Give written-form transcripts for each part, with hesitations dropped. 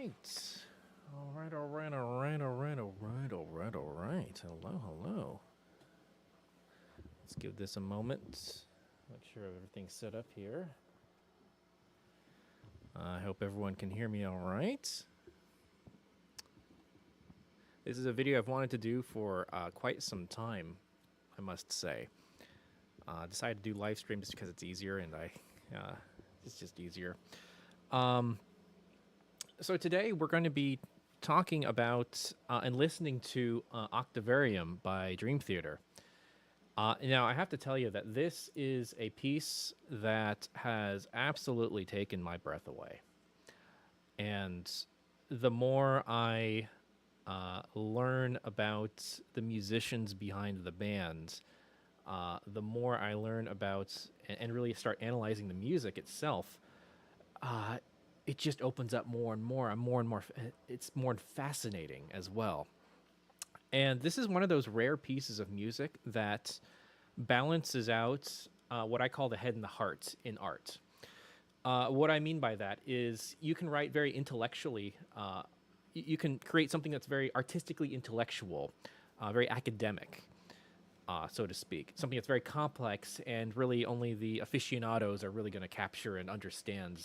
right. All right, all right, all right, all right, all right, all right, all right. Hello, hello. Let's give this a moment. Make sure everything's set up here. I hope everyone can hear me all right. This is a video I've wanted to do for quite some time, I must say. Decided to do live stream just because it's easier, and it's just easier. So today we're going to be talking about and listening to Octavarium by Dream Theater. Now, I have to tell you that this is a piece that has absolutely taken my breath away. And the more I learn about the musicians behind the band, the more I learn about and really start analyzing the music itself, it just opens up more and more and more and more. It's more fascinating as well. And this is one of those rare pieces of music that balances out what I call the head and the heart in art. What I mean by that is you can write very intellectually. You can create something that's very artistically intellectual, very academic, so to speak. Something that's very complex, and really only the aficionados are really going to capture and understand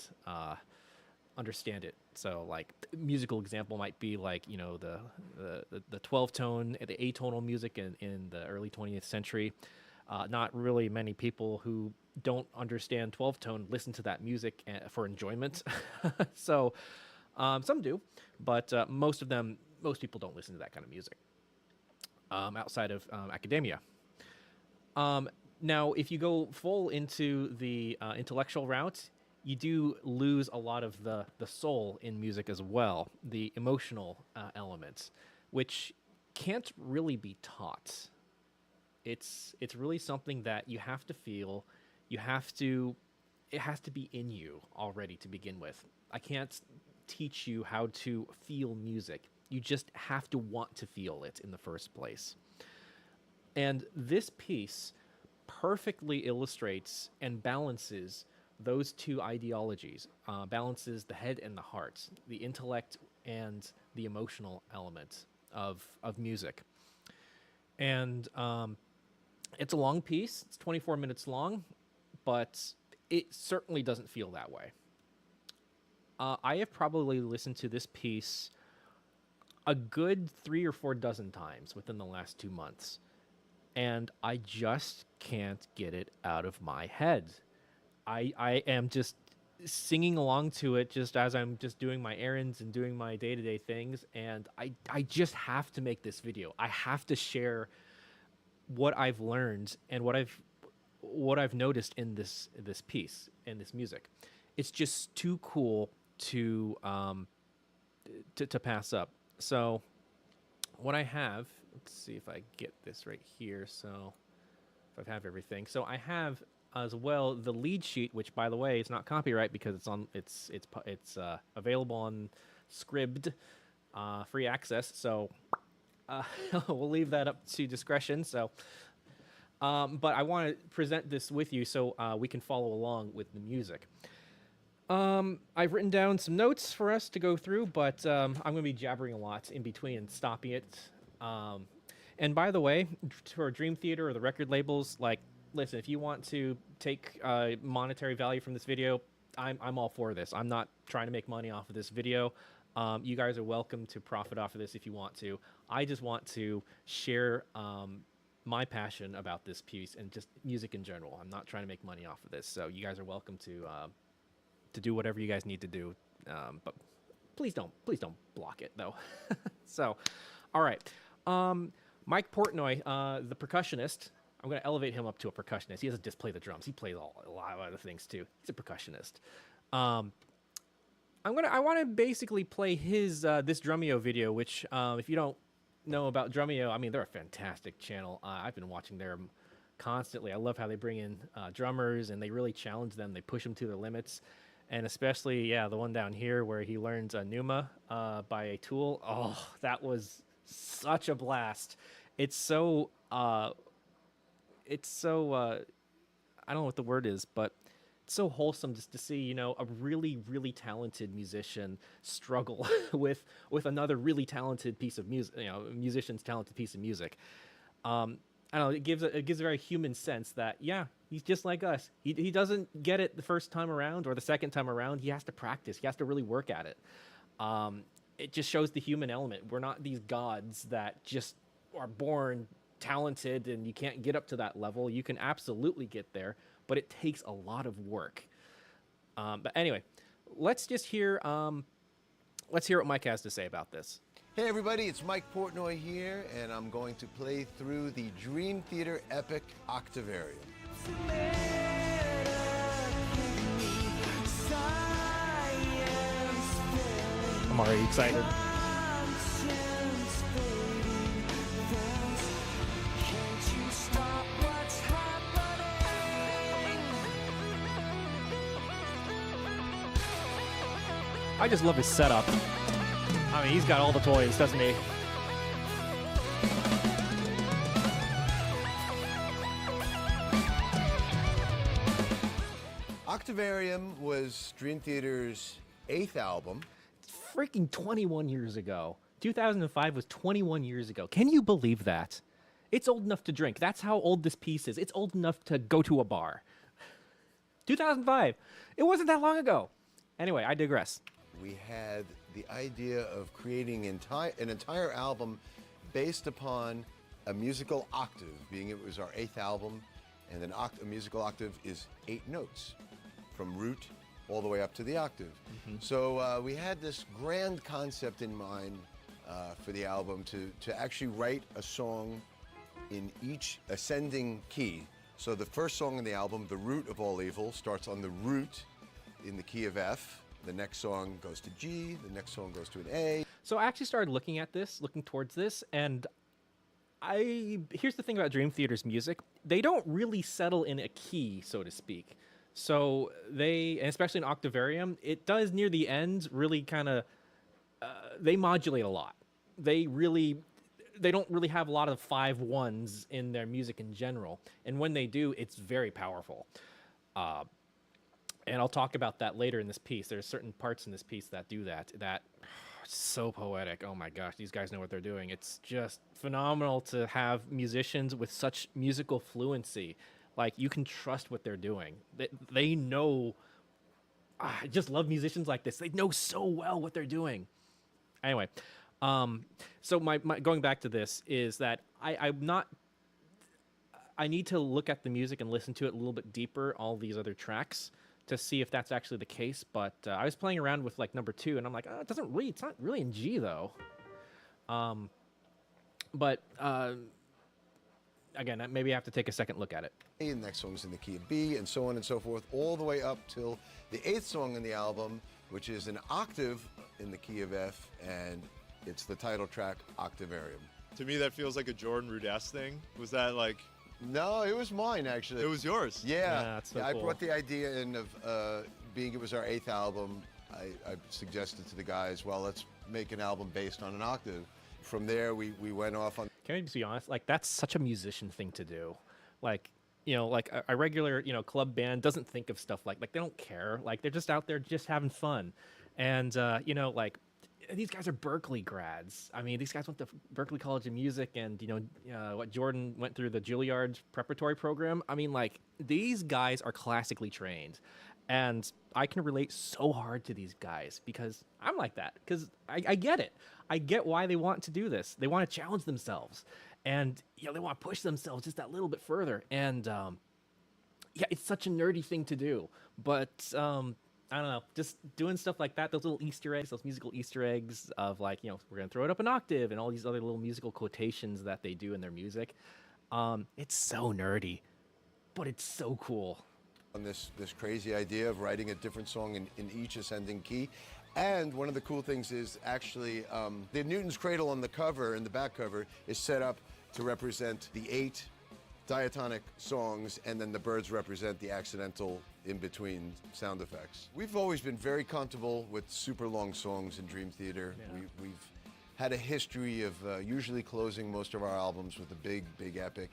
it. So, like, musical example might be like the 12 tone, the atonal music in the early 20th century. Not really many people who don't understand 12 tone listen to that music for enjoyment. So some do, but most people don't listen to that kind of music outside of academia. Now, if you go full into the intellectual route, you do lose a lot of the soul in music as well, the emotional elements, which can't really be taught. It's really something that you have to feel. It has to be in you already to begin with. I can't teach you how to feel music. You just have to want to feel it in the first place. And this piece perfectly illustrates and balances those two ideologies, balances the head and the heart, the intellect and the emotional element of music. And it's a long piece. It's 24 minutes long, but it certainly doesn't feel that way. I have probably listened to this piece a good 3 or 4 dozen times within the last 2 months, and I just can't get it out of my head. I am just singing along to it just as I'm just doing my errands and doing my day-to-day things, and I just have to make this video. I have to share what I've learned and what I've noticed in this piece and this music. It's just too cool to pass up. So what I have, let's see if I get this right here. So if I have everything, so I have as well the lead sheet, which, by the way, it's not copyright because it's available on Scribd, free access. So we'll leave that up to discretion. So, but I want to present this with you so we can follow along with the music. I've written down some notes for us to go through, but I'm going to be jabbering a lot in between and stopping it. And by the way, for Dream Theater or the record labels, like, listen, if you want to take monetary value from this video, I'm all for this. I'm not trying to make money off of this video. You guys are welcome to profit off of this if you want to. I just want to share my passion about this piece and just music in general. I'm not trying to make money off of this, so you guys are welcome to do whatever you guys need to do. But please don't block it though. So, all right. Mike Portnoy, the percussionist. I'm going to elevate him up to a percussionist. He doesn't just play the drums; he plays a lot of other things too. He's a percussionist. I want to basically play his this Drumeo video, which if you don't know about Drumeo, I mean, they're a fantastic channel. I've been watching them constantly. I love how they bring in drummers and they really challenge them. They push them to their limits, and especially the one down here where he learns Numa by a Tool. Oh, that was such a blast! It's so I don't know what the word is, but so wholesome just to see, a really, really talented musician struggle with another really talented piece of music, musician's talented piece of music. I don't know. It gives a very human sense that, yeah, he's just like us. He doesn't get it the first time around or the second time around. He has to practice. He has to really work at it. It just shows the human element. We're not these gods that just are born talented and you can't get up to that level. You can absolutely get there, but it takes a lot of work. But anyway, let's just hear what Mike has to say about this. Hey everybody, it's Mike Portnoy here, and I'm going to play through the Dream Theater epic Octavarium. I'm already excited. I just love his setup. I mean, he's got all the toys, doesn't he? Octavarium was Dream Theater's 8th album. It's freaking 21 years ago. 2005 was 21 years ago. Can you believe that? It's old enough to drink. That's how old this piece is. It's old enough to go to a bar. 2005. It wasn't that long ago. Anyway, I digress. We had the idea of creating an entire album based upon a musical octave, being it was our 8th album, and a musical octave is 8 notes, from root all the way up to the octave. Mm-hmm. So we had this grand concept in mind for the album to actually write a song in each ascending key. So the first song in the album, The Root of All Evil, starts on the root in the key of F. The next song goes to G, the next song goes to an A. So I actually started looking towards this, and here's the thing about Dream Theater's music. They don't really settle in a key, so to speak. So and especially in Octavarium, it does near the end really kind of, they modulate a lot. They don't really have a lot of 5/1s in their music in general. And when they do, it's very powerful. And I'll talk about that later in this piece. There's certain parts in this piece that do that. So poetic. Oh my gosh, these guys know what they're doing. It's just phenomenal to have musicians with such musical fluency. Like, you can trust what they're doing. They know. I just love musicians like this. They know so well what they're doing. Anyway, so my going back to this is that I need to look at the music and listen to it a little bit deeper, all these other tracks, to see if that's actually the case. But I was playing around with like number 2, and I'm like, oh, it's not really in G though. But again, maybe I have to take a second look at it. The next song's in the key of B, and so on and so forth, all the way up till the 8th song in the album, which is an octave in the key of F, and it's the title track, Octavarium. To me, that feels like a Jordan Rudess thing. Was that like... No, it was mine, actually. It was yours? Yeah. That's so I cool. brought the idea in of being it was our 8th album. I suggested to the guys, well, let's make an album based on an octave. From there, we went off on... Can I just be honest? Like, that's such a musician thing to do. Like, like a regular, club band doesn't think of stuff like they don't care. Like, they're just out there just having fun. And, like, these guys are Berklee grads. I mean, these guys went to Berklee College of Music, and, what Jordan went through the Juilliard preparatory program. I mean, like, these guys are classically trained. And I can relate so hard to these guys because I'm like that. Because I get it. I get why they want to do this. They want to challenge themselves. And, they want to push themselves just that little bit further. And, yeah, it's such a nerdy thing to do. But, I don't know, just doing stuff like that, those little Easter eggs, those musical Easter eggs of like, we're going to throw it up an octave and all these other little musical quotations that they do in their music. It's so nerdy, but it's so cool. On this crazy idea of writing a different song in each ascending key. And one of the cool things is actually the Newton's Cradle on the cover, in the back cover, is set up to represent the 8 diatonic songs, and then the birds represent the accidental in-between sound effects. We've always been very comfortable with super long songs in Dream Theater. Yeah. We've had a history of usually closing most of our albums with a big epic,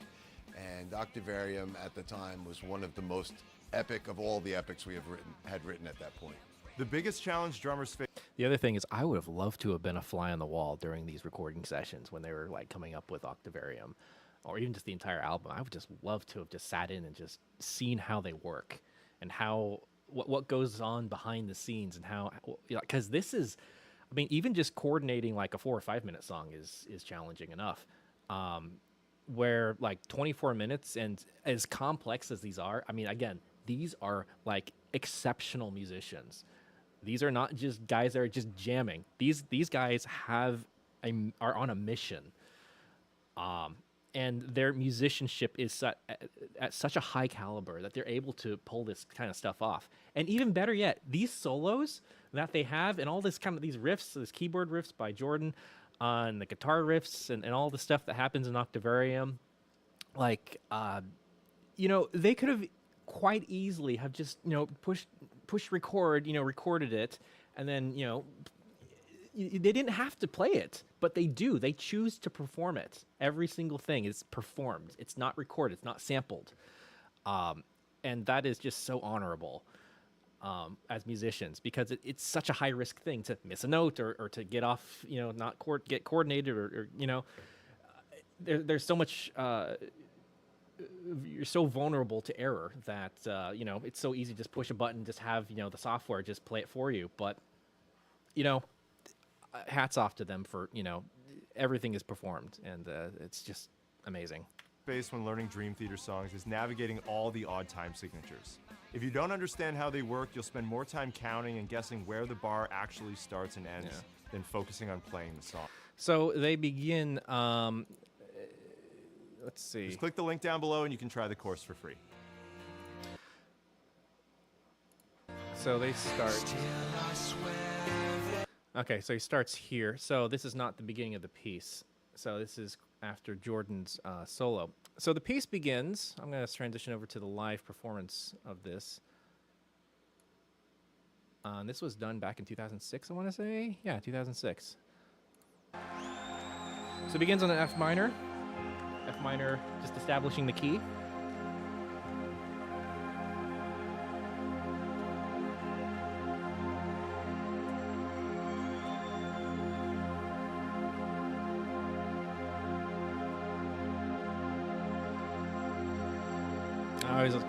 and Octavarium at the time was one of the most epic of all the epics we had written at that point. The biggest challenge drummers face. The other thing is, I would have loved to have been a fly on the wall during these recording sessions when they were like coming up with Octavarium, or even just the entire album. I would just love to have just sat in and just seen how they work and how what goes on behind the scenes and how, because this is, I mean, even just coordinating like a 4 or 5 minute song is challenging enough. Where like 24 minutes and as complex as these are, I mean, again, these are like exceptional musicians. These are not just guys that are just jamming. These guys are on a mission, and their musicianship is at such a high caliber that they're able to pull this kind of stuff off. And even better yet, these solos that they have and all this kind of these riffs, this keyboard riffs by Jordan, and the guitar riffs and all the stuff that happens in Octavarium, like they could have quite easily have just push record, recorded it, and then they didn't have to play it, but they do. They choose to perform it. Every single thing is performed. It's not recorded. It's not sampled, and that is just so honorable as musicians, because it's such a high risk thing to miss a note or to get off, not get coordinated or there's so much. You're so vulnerable to error that it's so easy to just push a button, just have the software just play it for you. But hats off to them for everything is performed, and it's just amazing. Face when learning Dream Theater songs is navigating all the odd time signatures. If you don't understand how they work, you'll spend more time counting and guessing where the bar actually starts and ends than focusing on playing the song. So they begin. Let's see. Just click the link down below and you can try the course for free. So they start. Okay, so he starts here. So this is not the beginning of the piece. So this is after Jordan's solo. So the piece begins. I'm going to transition over to the live performance of this. This was done back in 2006, I want to say. Yeah, 2006. So it begins on an F minor. F minor, just establishing the key.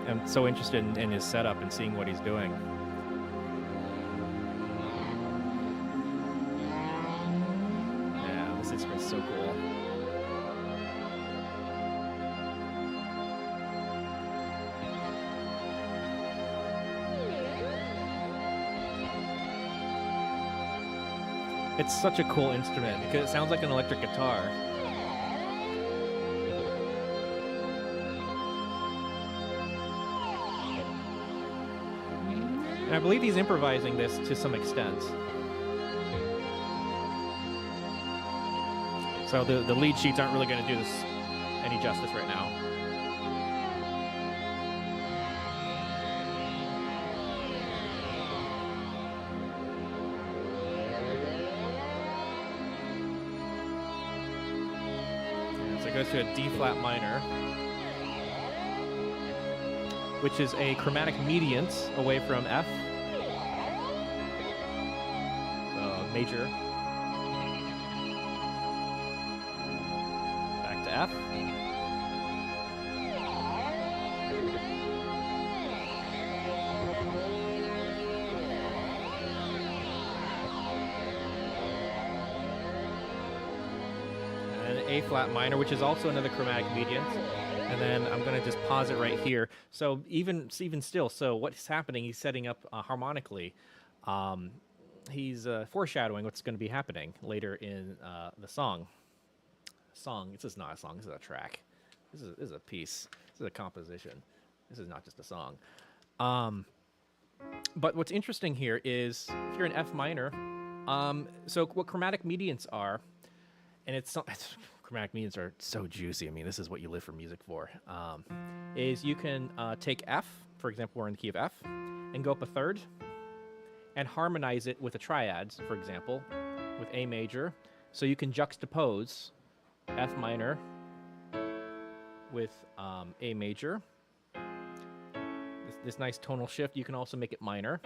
I'm so interested in his setup and seeing what he's doing. Yeah, this instrument's so cool. It's such a cool instrument because it sounds like an electric guitar. And I believe he's improvising this to some extent. So the lead sheets aren't really going to do this any justice right now. Yeah, so it goes to a D flat minor, which is a chromatic mediant away from F. So major. Back to F. And an A flat minor, which is also another chromatic mediant. And then I'm going to just pause it right here. So even still, so what's happening, he's setting up harmonically. He's foreshadowing what's going to be happening later in the song. This is not a song, this is a track. This is a piece. This is a composition. This is not just a song. But what's interesting here is, if you're in F minor, so what chromatic mediants are, and it's chromatic mediants are so juicy. I mean, this is what you live for music for. Is you can take F, for example, we're in the key of F, and go up a third, and harmonize it with a triad, for example, with A major. So you can juxtapose F minor with A major. this nice tonal shift. You can also make it minor.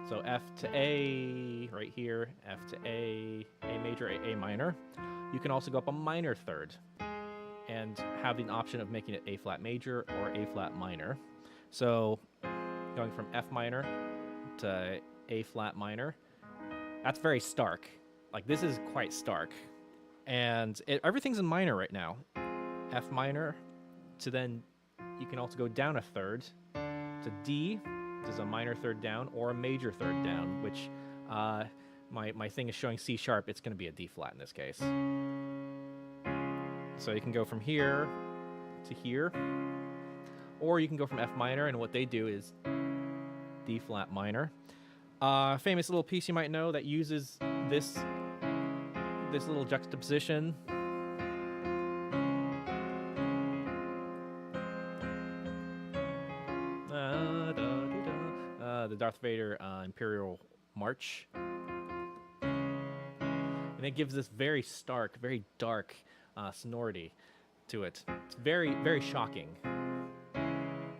So F to A right here, F to A major, A minor. You can also go up a minor third and have the option of making it A flat major or A flat minor. So going from F minor to A flat minor, that's very stark. Like, this is quite stark. And everything's in minor right now. F minor to then, you can also go down a third to D, which is a minor third down, or a major third down, which my thing is showing C sharp. It's going to be a D flat in this case. So you can go from here to here, or you can go from F minor, and what they do is D flat minor. Famous little piece you might know that uses this little juxtaposition. The Darth Vader Imperial March. And it gives this very stark, very dark sonority to it. It's very, very shocking.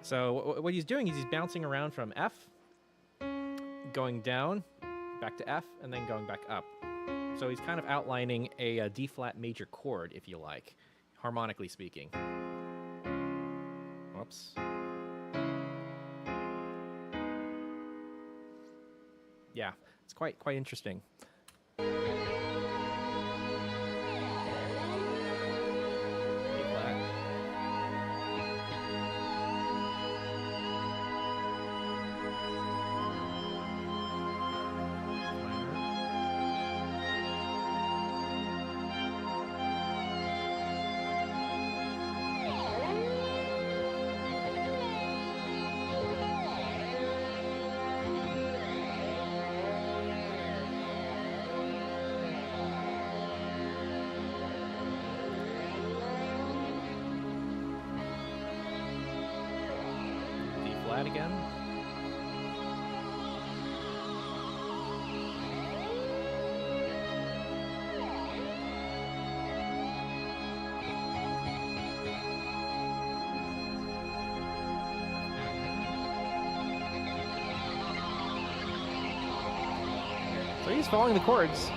So what he's doing is he's bouncing around from F, going down, back to F, and then going back up. So he's kind of outlining a D flat major chord, if you like, harmonically speaking. Whoops. Yeah, it's quite interesting. D flat. Flat again. So he's following the chords.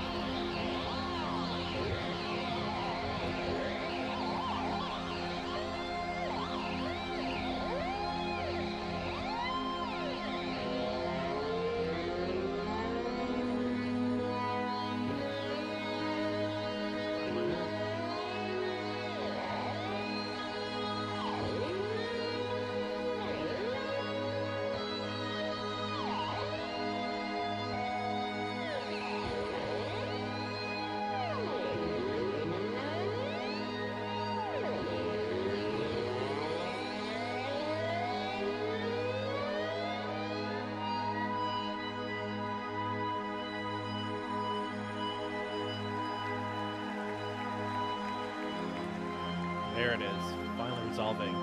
There it is, finally resolving.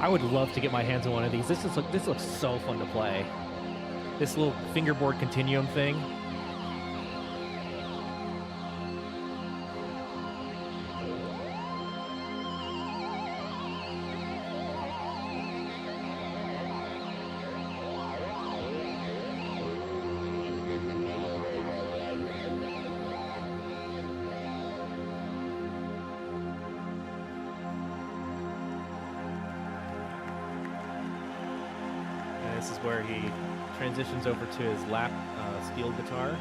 I would love to get my hands on one of these. This looks so fun to play. This little fingerboard continuum thing. This is where he transitions over to his lap steel guitar.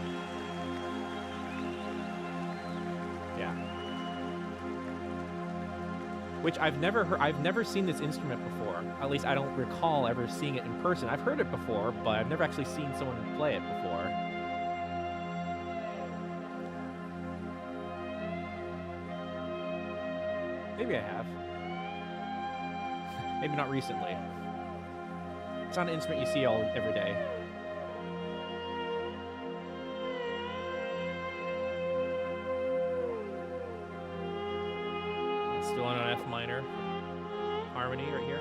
Yeah. Which I've never seen this instrument before. At least I don't recall ever seeing it in person. I've heard it before, but I've never actually seen someone play it before. Maybe I have. Maybe not recently. It's not an instrument you see every day. It's still on an F minor harmony right here.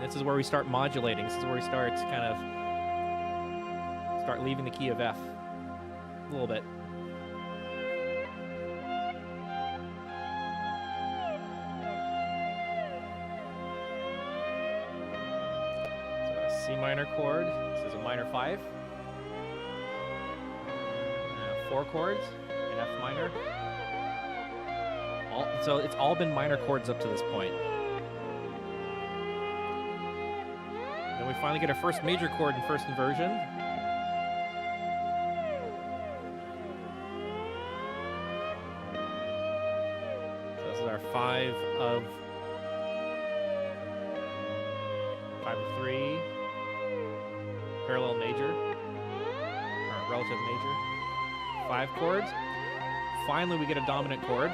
This is where we start modulating. This is where we start leaving the key of F a little bit. So a C minor chord. This is a minor 5. 4 chords in F minor. So it's all been minor chords up to this point. Then we finally get our first major chord in first inversion. So this is our 5 of 3 parallel major, or relative major. 5 chords. Finally, we get a dominant chord.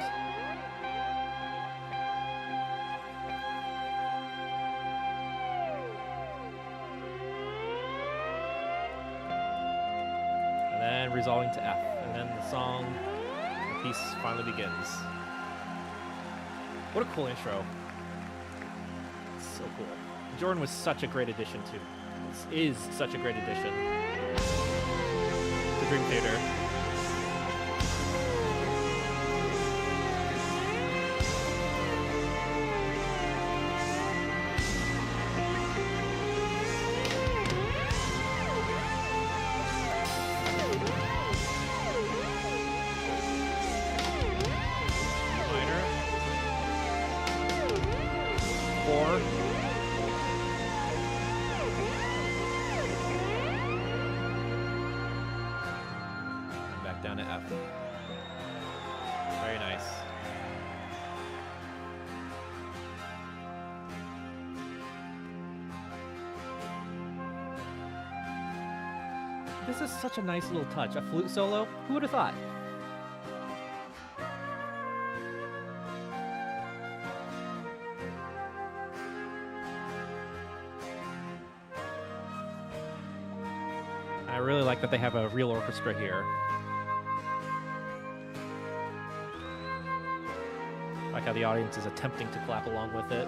And then resolving to F. And then the piece finally begins. What a cool intro. So cool. Jordan was such a great addition to, is such a great addition to Dream Theater. Minor. 4. And back down to F. Very nice. This is such a nice little touch. A flute solo? Who would have thought? I really like that they have a real orchestra here. I like how the audience is attempting to clap along with it.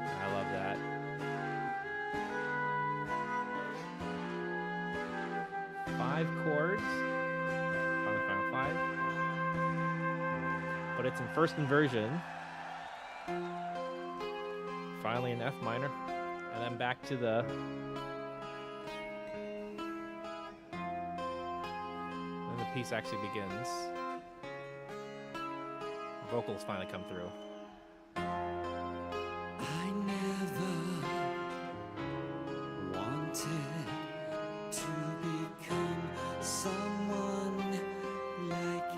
I love that. Five chords. Final 5. But it's in first inversion. Finally in F minor, and then back to the then the piece actually begins. Vocals finally come through. I never wanted to become someone like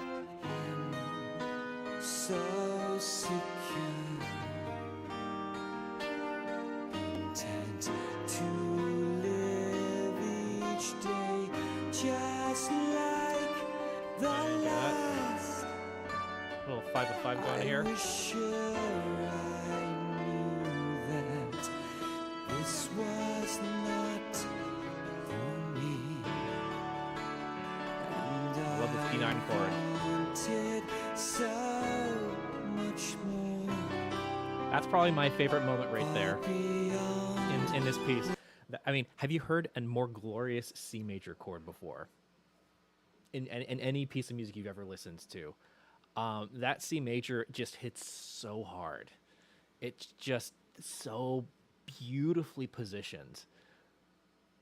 him, so secure, intent to live each day just like the last. Little 5 of 5 going here. I was sure I knew that this was not for me. And I love this D9 chord. wanted so much more. That's probably my favorite moment right there Beyond in this piece. I mean, have you heard a more glorious C major chord before? In any piece of music you've ever listened to. That C major just hits so hard. It's just so beautifully positioned.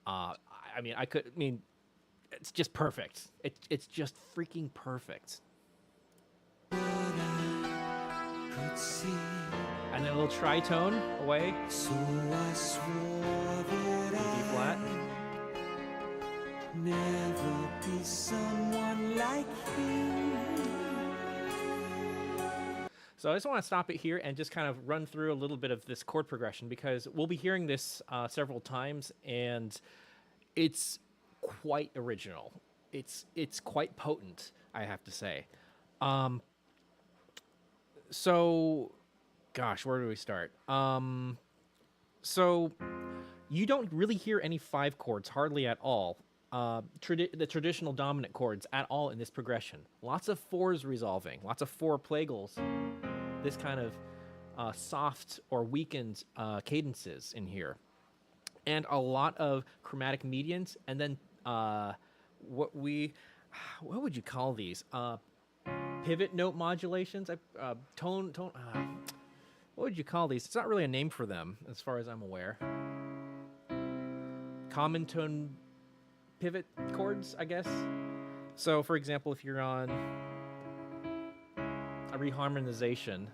I mean, it's just perfect. It's just freaking perfect. could see. And then a little tritone away. So I swore that D flat. I'd never be someone like him. So I just want to stop it here and just kind of run through a little bit of this chord progression, because we'll be hearing this several times, and it's quite original. It's quite potent, I have to say. So, gosh, where do we start? So you don't really hear any 5 chords, hardly at all. The traditional dominant chords at all in this progression. Lots of 4s resolving, lots of 4 playgals. this kind of soft or weakened cadences in here, and a lot of chromatic medians, and then what would you call these? Pivot note modulations, tone. What would you call these? It's not really a name for them, as far as I'm aware. Common tone pivot chords, I guess. So, for example, if you're on a reharmonization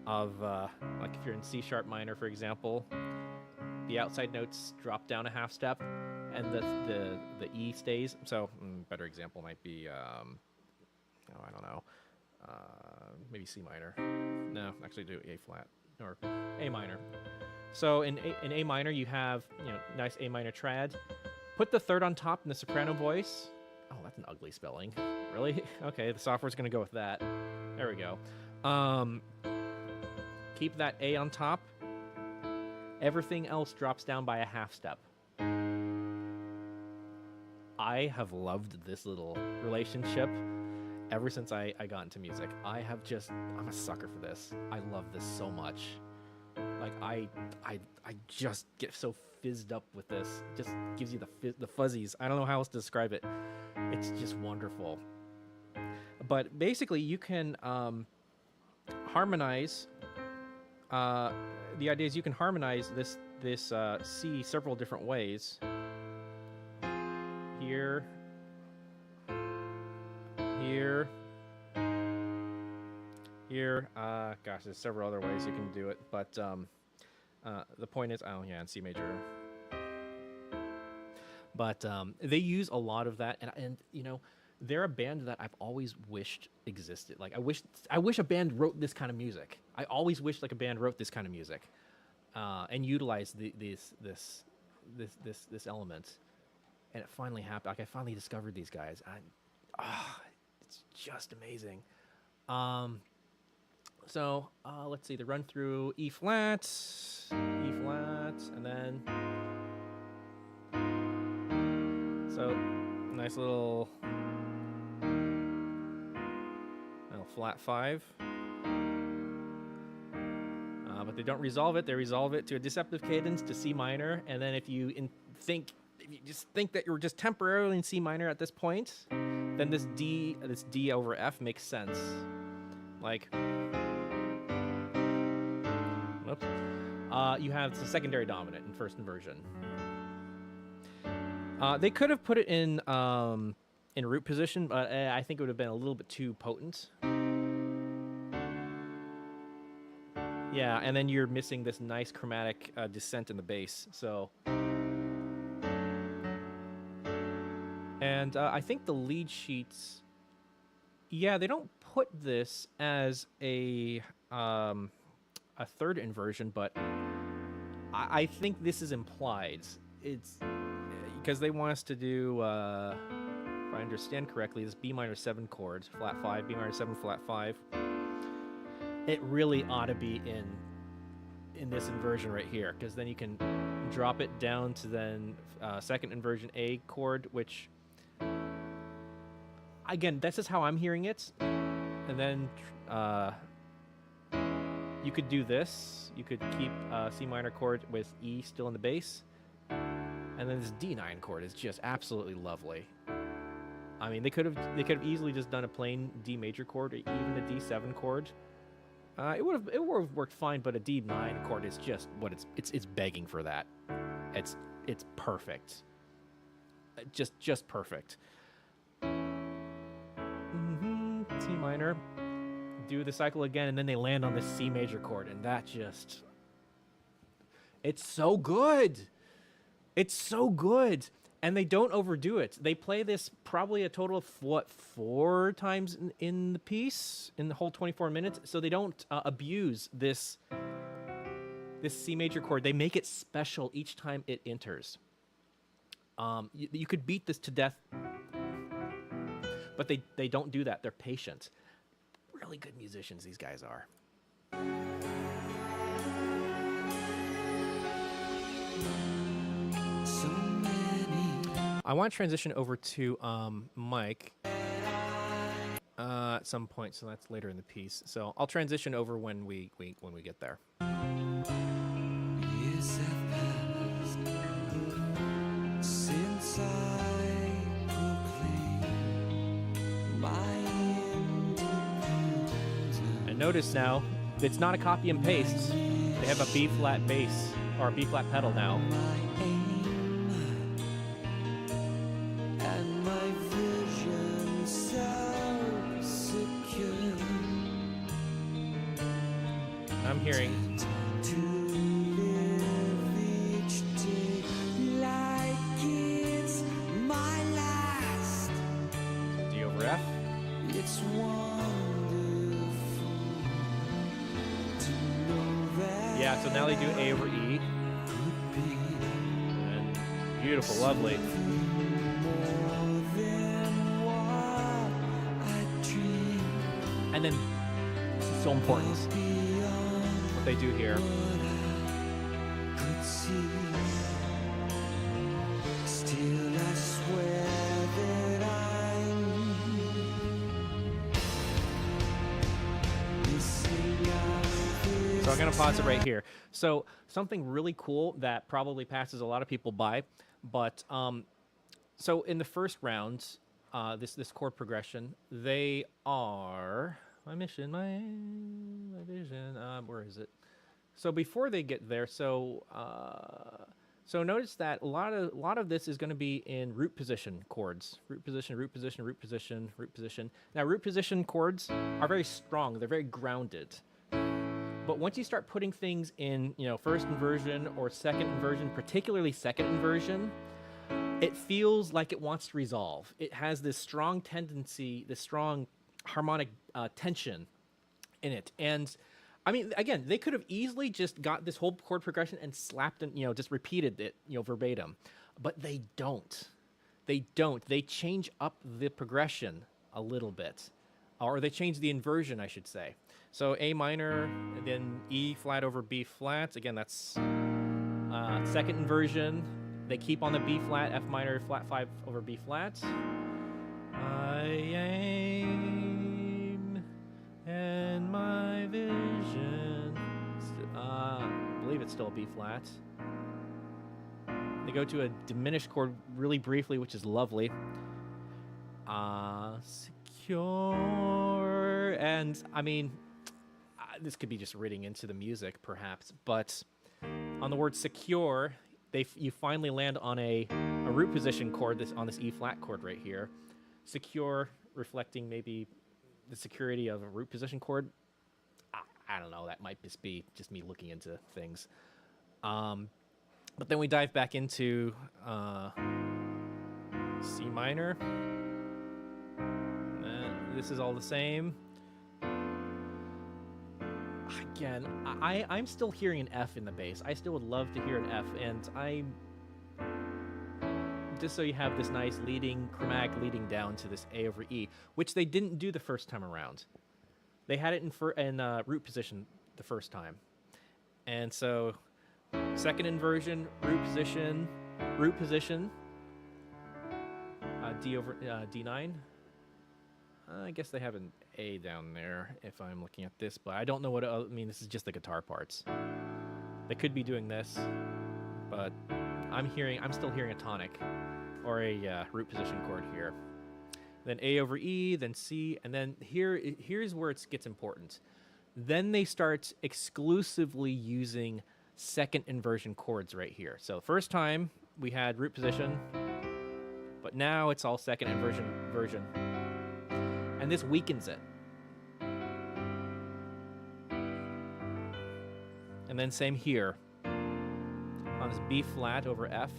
of, like if you're in C sharp minor, for example, the outside notes drop down a half step, and the E stays. So, better example might be, I don't know, maybe C minor. No, actually do A flat or A minor. So in A minor, you have nice A minor trad. Put the third on top in the soprano voice. Oh, that's an ugly spelling. Really? Okay, the software's gonna go with that. There we go. Keep that A on top. Everything else drops down by a half step. I have loved this little relationship ever since I got into music. I'm a sucker for this. I love this so much. Like I just get so fizzed up with this. It just gives you the fuzzies. I don't know how else to describe it. It's just wonderful. But basically, you can harmonize. The idea is you can harmonize this C several different ways. Here. Gosh, there's several other ways you can do it, but the point is, in C major. But they use a lot of that, and they're a band that I've always wished existed. Like I wish a band wrote this kind of music. I always wished like a band wrote this kind of music, and utilized this element. And it finally happened. Like I finally discovered these guys. It's just amazing. So let's see the run through E flat, and then so nice little flat 5. But they don't resolve it. They resolve it to a deceptive cadence to C minor, and then if you just think that you're just temporarily in C minor at this point, then this D over F makes sense. Like, whoops. You have the secondary dominant in first inversion. They could have put it in root position, but I think it would have been a little bit too potent. Yeah, and then you're missing this nice chromatic descent in the bass. So, and I think the lead sheets, they don't put this as a third inversion, but I think this is implied. It's because they want us to do, if I understand correctly, this B minor 7 chord, flat 5, B minor 7, flat 5. It really ought to be in this inversion right here, because then you can drop it down to then second inversion A chord, which, again, that's just how I'm hearing it. And then you could do this. You could keep C minor chord with E still in the bass. And then this D9 chord is just absolutely lovely. I mean, they could have easily just done a plain D major chord or even a D7 chord. It would have worked fine, but a D9 chord is just what it's begging for that. It's perfect. Just perfect. C minor, do the cycle again, and then they land on this C major chord, and that just, it's so good. It's so good. And they don't overdo it. They play this probably a total of, 4 times in the piece, in the whole 24 minutes. So they don't abuse this C major chord. They make it special each time it enters. You could beat this to death, but they don't do that. They're patient. Really good musicians, these guys are. I want to transition over to Mike. at some point, so that's later in the piece. So I'll transition over when we get there. Years have passed since I proclaimed my independence. And notice now, it's not a copy and paste. They have a B flat bass or a B flat pedal now. My aim and my vision so secure. I'm hearing To live each day like it's my last. D over F. It's wonderful to know that Yeah, so now they do A over E. could be And beautiful, lovely. more than what I dreamed. And then, this is so important, Beyond what they do here. what I could see. Still, I swear that I'm missing out. So I'm going to pause it right here. So something really cool that probably passes a lot of people by, but so in the first round, this chord progression, they are my mission, my vision. Where is it? So before they get there, so notice that a lot of this is going to be in root position chords. Root position, root position, root position, root position. Now root position chords are very strong. They're very grounded. But once you start putting things in, first inversion or second inversion, particularly second inversion, it feels like it wants to resolve. It has this strong tendency, this strong harmonic tension in it. And I mean, again, they could have easily just got this whole chord progression and slapped and, just repeated it, verbatim. But they don't. They don't. They change up the progression a little bit. Or they change the inversion, I should say. So A minor, and then E flat over B flat. Again, that's second inversion. They keep on the B flat, F minor, flat 5 over B flat. I aim and my vision. I believe it's still a B flat. They go to a diminished chord really briefly, which is lovely. Secure. And I mean, this could be just reading into the music, perhaps, but on the word secure, you finally land on a root position chord on this E flat chord right here. Secure, reflecting maybe the security of a root position chord. I don't know. That might just be just me looking into things. But then we dive back into C minor. This is all the same. Again, I'm still hearing an F in the bass. I still would love to hear an F, and just so you have this nice chromatic leading down to this A over E, which they didn't do the first time around. They had it in root position the first time. And so second inversion, root position, D over D9. I guess they have an A down there if I'm looking at this, but I don't know what. I mean, this is just the guitar parts. They could be doing this, but I'm still hearing a tonic or a root position chord here. Then A over E, then C, and then here's where it gets important. Then they start exclusively using second inversion chords right here. So first time we had root position, but now it's all second inversion. And this weakens it. And then same here on this B flat over F.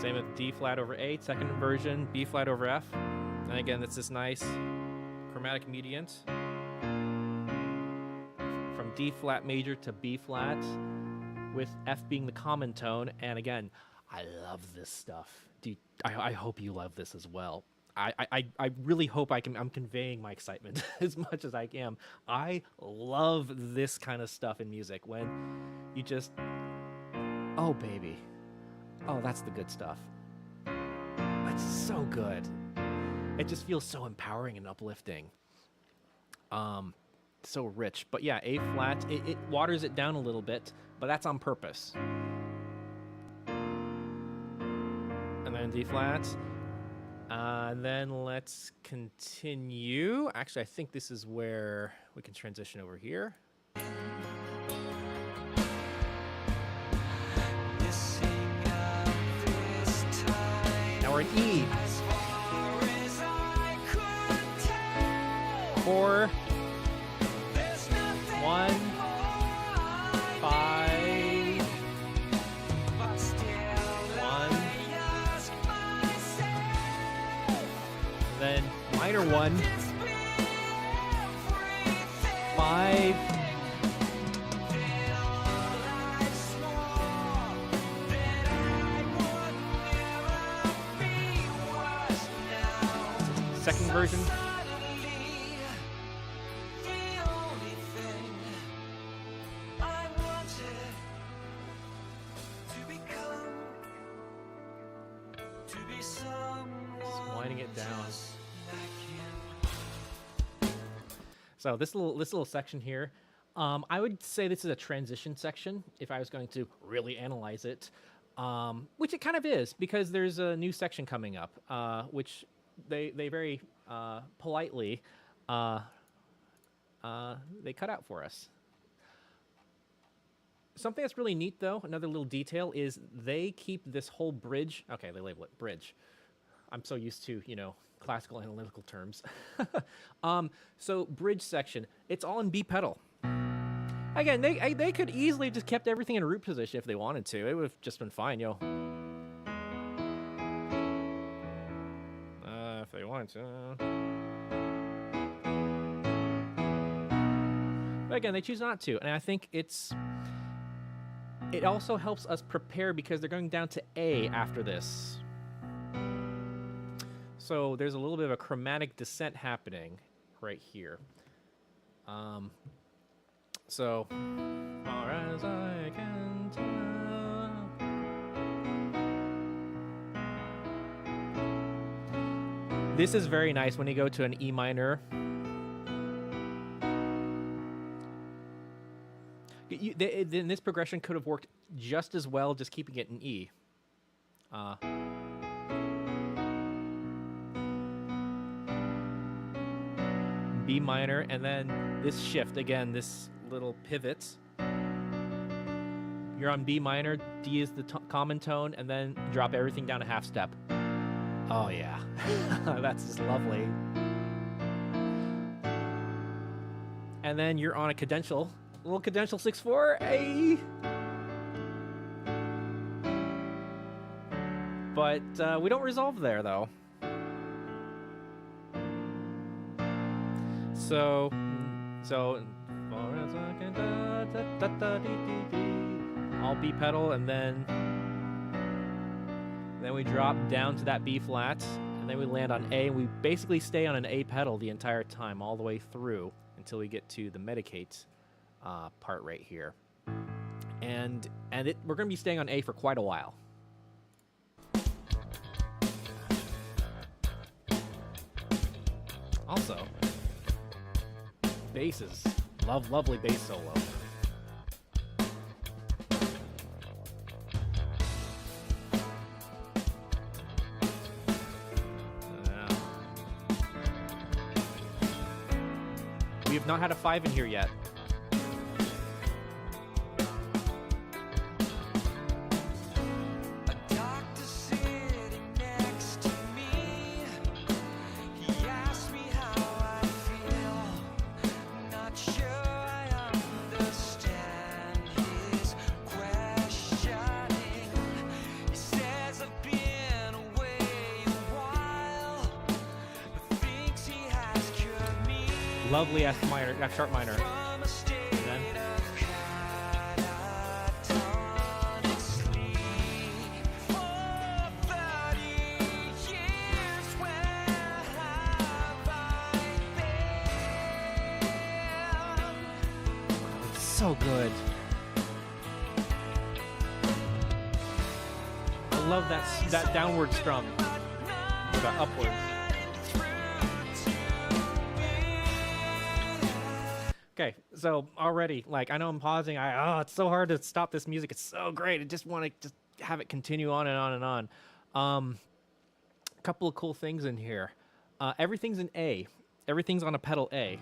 Same with D flat over A, second inversion, B flat over F. And again, it's this nice chromatic mediant from D flat major to B flat, with F being the common tone. And again, I love this stuff. I hope you love this as well. I really hope I'm conveying my excitement as much as I can. I love this kind of stuff in music when you just, oh baby, oh that's the good stuff. it's so good. It just feels so empowering and uplifting. So rich. But yeah, A flat, it waters it down a little bit, but that's on purpose. And then D flat. And then let's continue. Actually, I think this is where we can transition over here. Now we're in E. 4, 1, 5, 1, then minor 1, 5, second version. Winding it down. So this little section here, I would say this is a transition section if I was going to really analyze it, which it kind of is because there's a new section coming up, which they very politely they cut out for us. Something that's really neat, though, another little detail, is they keep this whole bridge. Okay, they label it bridge. I'm so used to, classical analytical terms. So bridge section, it's all in B pedal. Again, they could easily just kept everything in root position if they wanted to. It would have just been fine, if they wanted to. But again, they choose not to, and I think it also helps us prepare because they're going down to A after this. So there's a little bit of a chromatic descent happening right here. So, far as I can tell. This is very nice when you go to an E minor. Then this progression could have worked just as well, just keeping it in E. B minor, and then this shift again, this little pivot. You're on B minor, D is the common tone, and then drop everything down a half step. Oh yeah, that's just lovely. And then you're on a cadential. Little cadential 6/4, A. But we don't resolve there though. So all B pedal, and then we drop down to that B flat, and then we land on A, and we basically stay on an A pedal the entire time, all the way through until we get to the medicate part right here, and we're going to be staying on A for quite a while. Also, basses, lovely bass solo. We have not had a 5 in here yet. Lovely F minor, F sharp minor. And then it's so good. I love that downward strum. upwards. Okay, so already, like, I know I'm pausing. It's so hard to stop this music. It's so great. I just want to just have it continue on and on and on. A couple of cool things in here. Everything's in A. Everything's on a pedal A.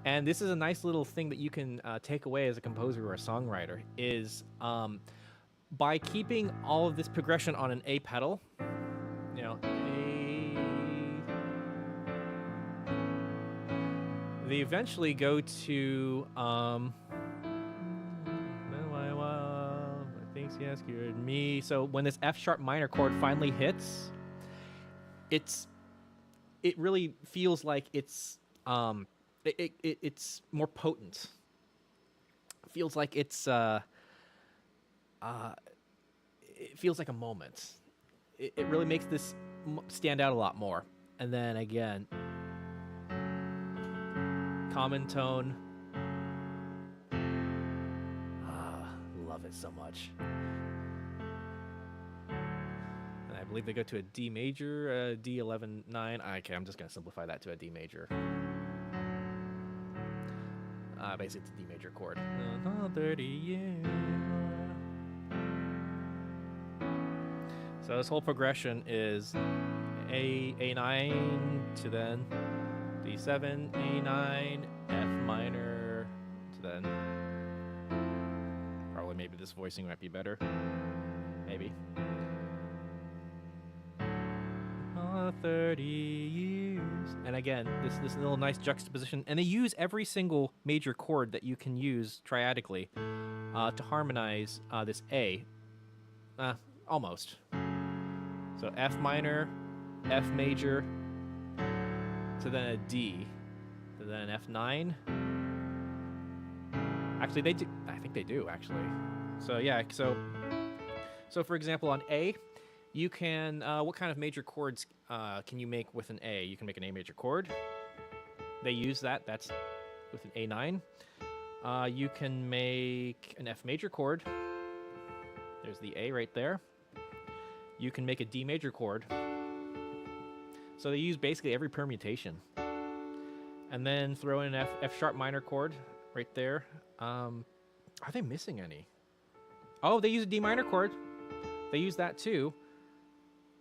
And this is a nice little thing that you can take away as a composer or a songwriter is by keeping all of this progression on an A pedal, you know, they eventually go to thinks he scared me. So when this F sharp minor chord finally hits, it really feels like it's more potent. It feels like it feels like a moment. It really makes this stand out a lot more. And then again, common tone. Love it so much. And I believe they go to a D major, D11-9. Okay, I'm just going to simplify that to a D major. Basically, it's a D major chord. 30 years. So this whole progression is A9 to then D7, A9, F minor to then. Probably maybe this voicing might be better. Maybe. 30 years. And again, this little nice juxtaposition. And they use every single major chord that you can use triadically to harmonize this A. Almost. So F minor, F major, to then a D, to then an F9. Actually, they do. I think they do, actually. So yeah, so for example, on A, you can, what kind of major chords can you make with an A? You can make an A major chord. They use that. That's with an A9. You can make an F major chord. There's the A right there. You can make a D major chord. So they use basically every permutation. And then throw in an F sharp minor chord right there. Are they missing any? Oh, they use a D minor chord. They use that too.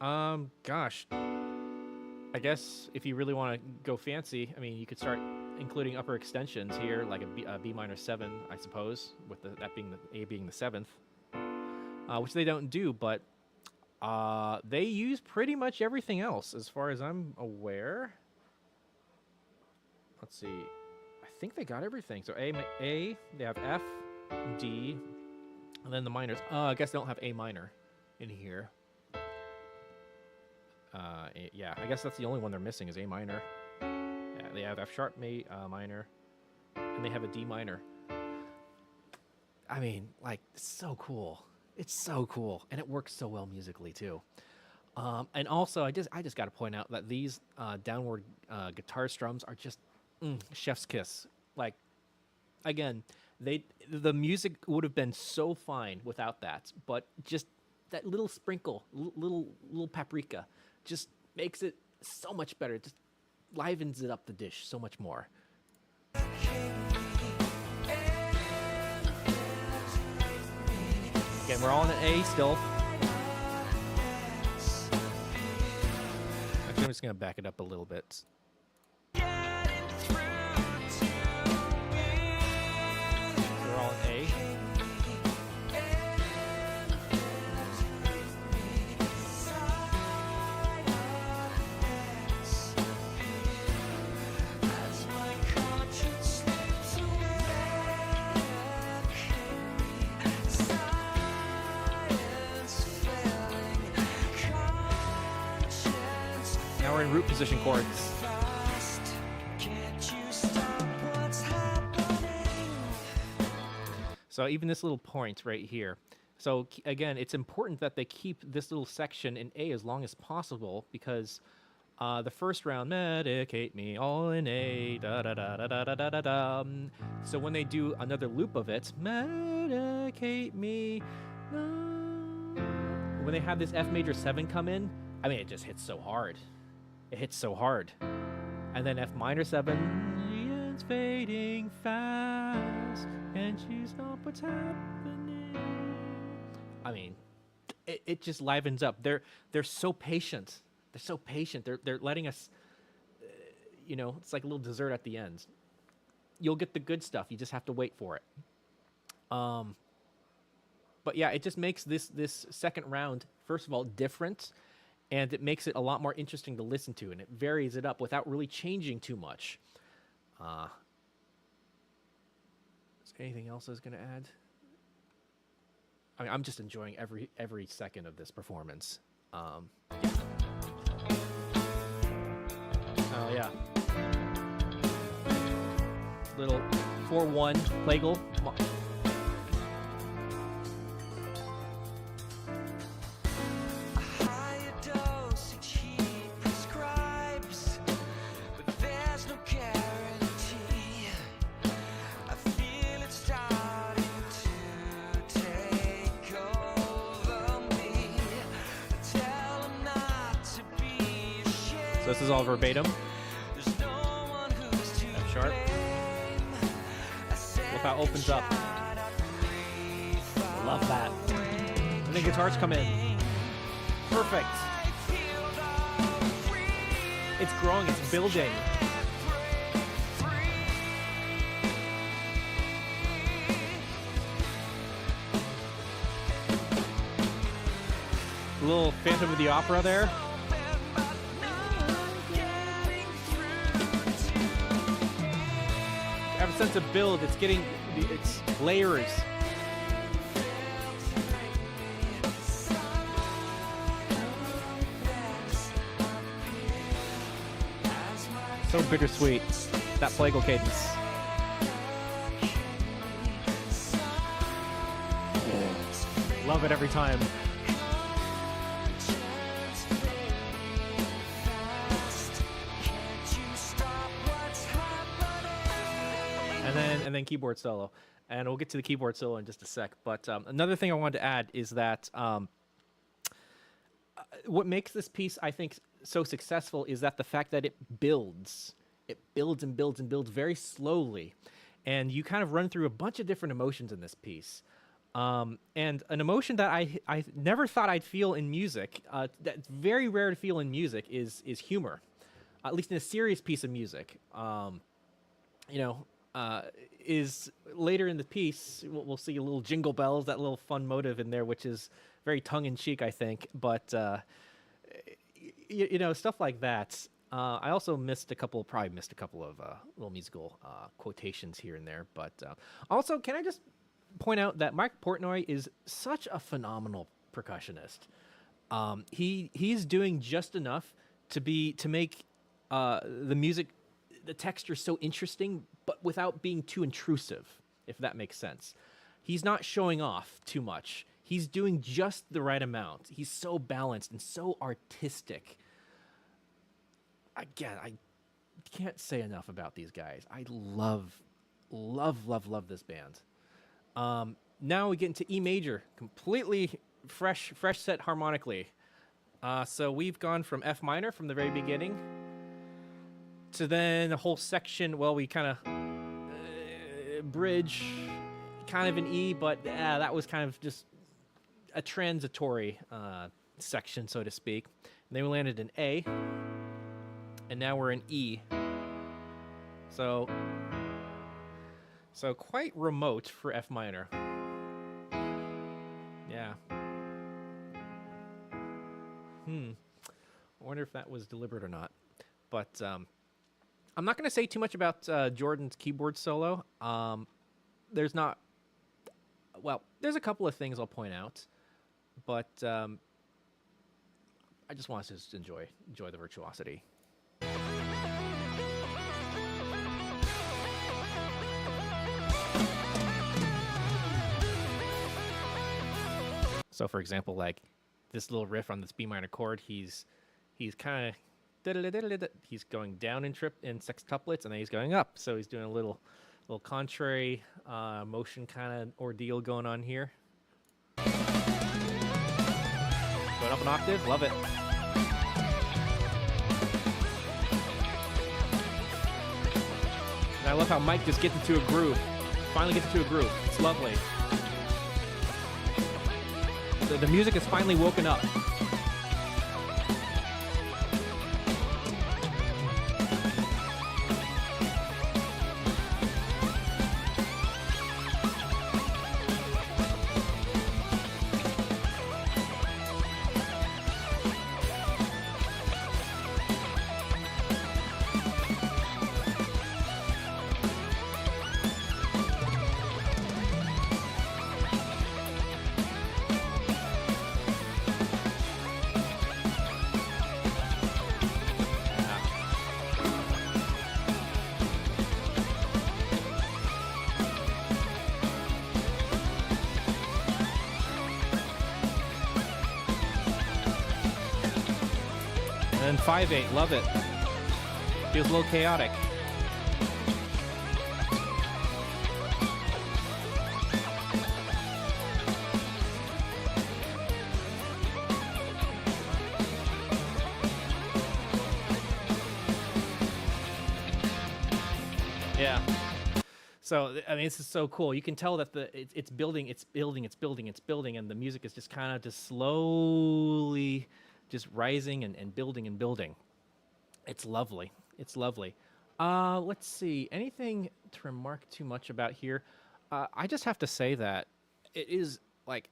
Gosh. I guess if you really want to go fancy, I mean, you could start including upper extensions here, like a B minor 7, I suppose, with that being the A being the 7th, which they don't do, but they use pretty much everything else, as far as I'm aware. Let's see. I think they got everything. So A, they have F, D, and then the minors. I guess they don't have A minor in here. Yeah, I guess that's the only one they're missing is A minor. Yeah, they have F sharp minor, and they have a D minor. I mean, like, it's so cool. It's so cool, and it works so well musically too. And also, I just got to point out that these downward guitar strums are just chef's kiss. Like, again, the music would have been so fine without that, but just that little sprinkle, little paprika, just makes it so much better. It just livens it up the dish so much more. Again, we're all in an A still. Actually, I'm just going to back it up a little bit. So we're all in A. Now we're in root position chords. So even this little point right here. So again, it's important that they keep this little section in A as long as possible, because the first round, medicate me, all in A, da da da da da da da da da. So when they do another loop of it, medicate me, when they have this F major 7 come in, I mean, it just hits so hard. it hits so hard. And then F minor 7, it's fading fast, and you stop what's happening. I mean, it just livens up. They're so patient. They're so patient. They're letting us, you know, it's like a little dessert at the end. You'll get the good stuff. You just have to wait for it. But yeah, it just makes this second round, first of all, different, and it makes it a lot more interesting to listen to, and it varies it up without really changing too much. Is there anything else I was going to add? I mean, I'm just enjoying every second of this performance. Yeah. Oh yeah. Little 4-1 Plagal. Come on. So this is all verbatim. F sharp. Look how it opens up. Love that. And the guitars come in. Perfect. It's growing, it's building. A little Phantom of the Opera there. Have a sense of build. It's getting, it's layers. So bittersweet, that Plagal cadence. Love it every time. And then keyboard solo. And we'll get to the keyboard solo in just a sec. But another thing I wanted to add is that what makes this piece, I think, so successful is that the fact that it builds. It builds and builds and builds very slowly. And you kind of run through a bunch of different emotions in this piece. And an emotion that I never thought I'd feel in music, that's very rare to feel in music, is humor. At least in a serious piece of music. You know, is later in the piece, we'll see a little Jingle Bells, that little fun motive in there, which is very tongue-in-cheek, I think. But, you know, stuff like that. I also probably missed a couple of little musical quotations here and there. But also, can I just point out that Mike Portnoy is such a phenomenal percussionist. He's doing just enough to make the music, the texture so interesting, but without being too intrusive, if that makes sense. He's not showing off too much. He's doing just the right amount. He's so balanced and so artistic. Again, I can't say enough about these guys. I love this band. Now we get into E major, completely fresh set harmonically. So we've gone from F minor from the very beginning to then a whole section. Well, we kind of bridge, kind of an E, but that was kind of just a transitory section, so to speak. And then we landed in A, and now we're in E. So quite remote for F minor. Yeah. I wonder if that was deliberate or not. But I'm not going to say too much about Jordan's keyboard solo. There's a couple of things I'll point out, but I just want us to just enjoy the virtuosity. So, for example, like this little riff on this B minor chord, he's kind of he's going down in sextuplets, and then he's going up. So he's doing a little contrary motion kind of ordeal going on here. Going up an octave, love it. love how Mike just gets into a groove. Finally gets into a groove. It's lovely. The music has finally woken up. And then 5/8, love it. Feels a little chaotic. Yeah. So I mean, this is so cool. You can tell that it's building, and the music is just kind of just slowly just rising and building and building. It's lovely. It's lovely. Let's see. Anything to remark too much about here? I just have to say that it is like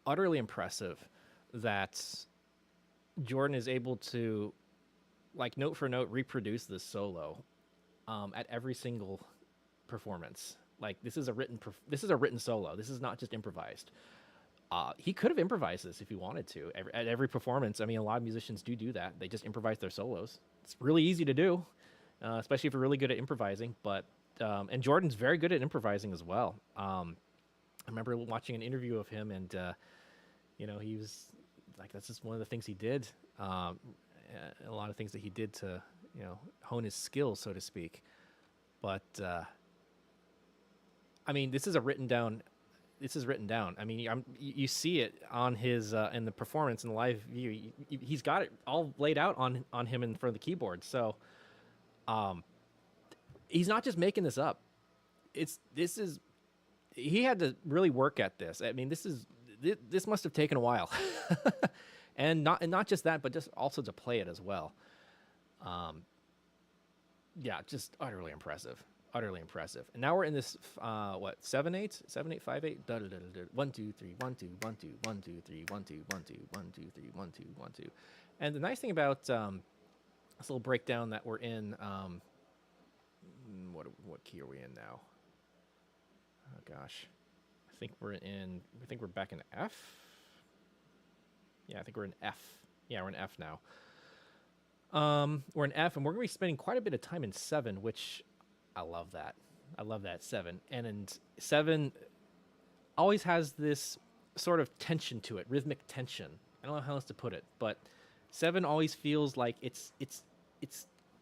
utterly impressive that Jordan is able to, like, note for note reproduce this solo at every single performance. Like, this is a written solo. This is not just improvised. He could have improvised this if he wanted to. At every performance, I mean, a lot of musicians do that. They just improvise their solos. It's really easy to do, especially if you're really good at improvising. But and Jordan's very good at improvising as well. I remember watching an interview of him, and he was like, that's just one of the things he did. A lot of things that he did to hone his skills, so to speak. But I mean, this is written down. I mean, you see it on his in the performance in the live view. He's got it all laid out on him in front of the keyboard. So, he's not just making this up. He had to really work at this. I mean, this must have taken a while, and not just that, but just also to play it as well. Yeah, just utterly impressive. Utterly impressive. And now we're in this 7/8, 7/8, 5/8, 1 2 3 1 2 1 2 1 2 3 1 2 1 2 1 2 3 1 2 1 2. And the nice thing about this little breakdown that we're in, what key are we in now? Oh gosh, I think we're back in F. Yeah, I think we're in F. Yeah, we're in F now. We're in F, and we're going to be spending quite a bit of time in 7, which I love that. I love that 7. And 7 always has this sort of tension to it, rhythmic tension. I don't know how else to put it, but 7 always feels like it's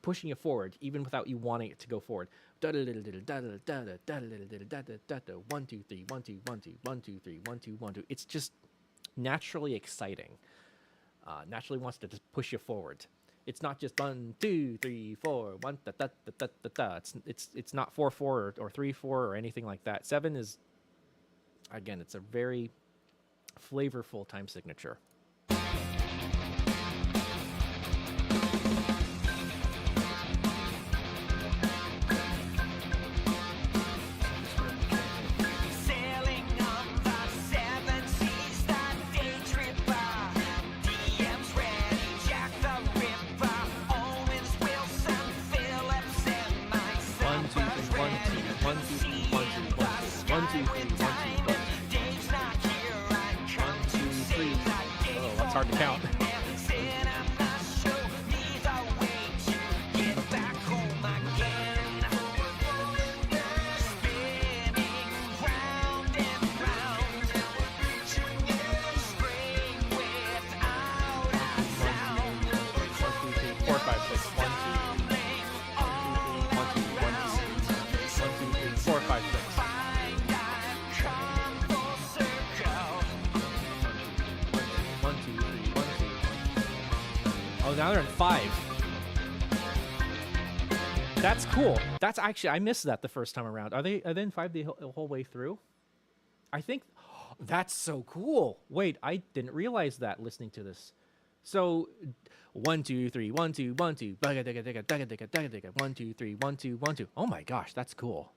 pushing you forward, even without you wanting it to go forward. 1 2 3 1 2 1 2 1 2 3 1 2 1 2. It's just naturally exciting. Naturally wants to just push you forward. It's not just 1 2 3 4 1 da da da da da da. It's not 4 4 or 3 4 or anything like that. 7 is, again, it's a very flavorful time signature. Hard to count. Now they're in 5. That's cool. That's actually, I missed that the first time around. Are they in 5 the whole way through? I think that's so cool. Wait, I didn't realize that listening to this. So 1 2 3 1 2 1 2 1 2 3 1 2 1 2. Oh my gosh, that's cool.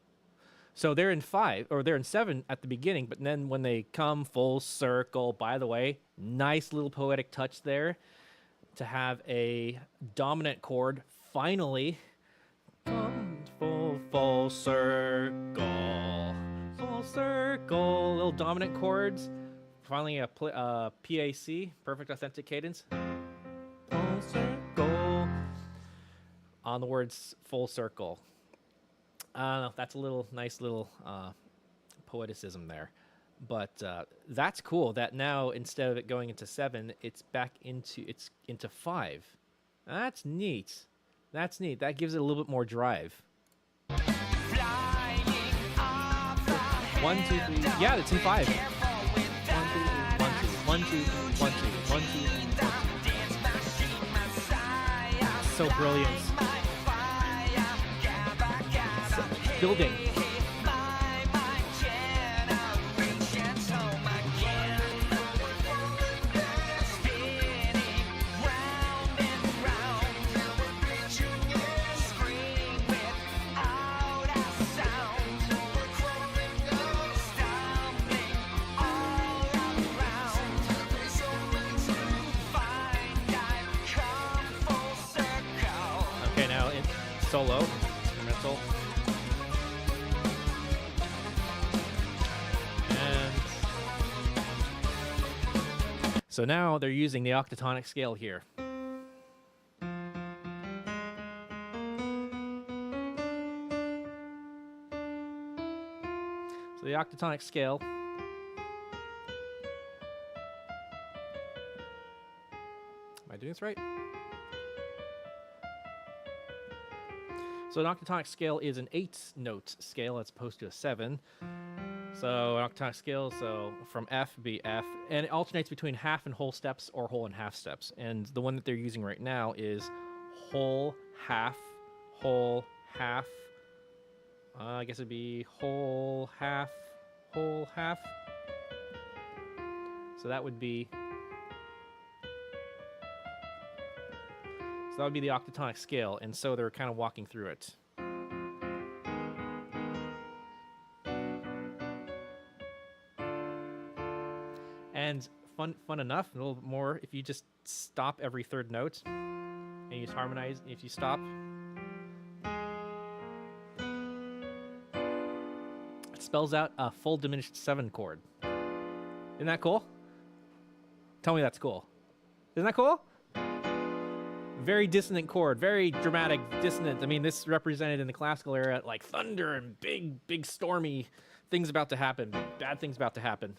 So they're in 5 or they're in 7 at the beginning, but then when they come full circle, by the way, nice little poetic touch there to have a dominant chord finally come full circle. Full circle, little dominant chords. Finally, a PAC, perfect authentic cadence. Full circle. On the words full circle. That's a little nice little poeticism there. But that's cool that now instead of it going into 7, it's back into 5. That's neat. That's neat. That gives it a little bit more drive. 1 2 3. Yeah, it's in 5. 1 2 1 2 1 2 1 2. So brilliant. Building. Okay, now in solo, instrumental. So now they're using the octatonic scale here. So the octatonic scale. Am I doing this right? So an octatonic scale is an 8-note scale as opposed to a 7. So an octatonic scale, so from F be F, and it alternates between half and whole steps or whole and half steps. And the one that they're using right now is whole, half, whole, half. I guess it'd be whole, half, whole, half. So that would be. So that would be the octatonic scale, and so they're kind of walking through it. And fun enough, a little bit more, if you just stop every third note and you just harmonize, if you stop, it spells out a full diminished 7 chord. Isn't that cool? Tell me that's cool. Isn't that cool? Very dissonant chord, very dramatic dissonant. I mean, this represented in the classical era like thunder and big stormy things about to happen, bad things about to happen.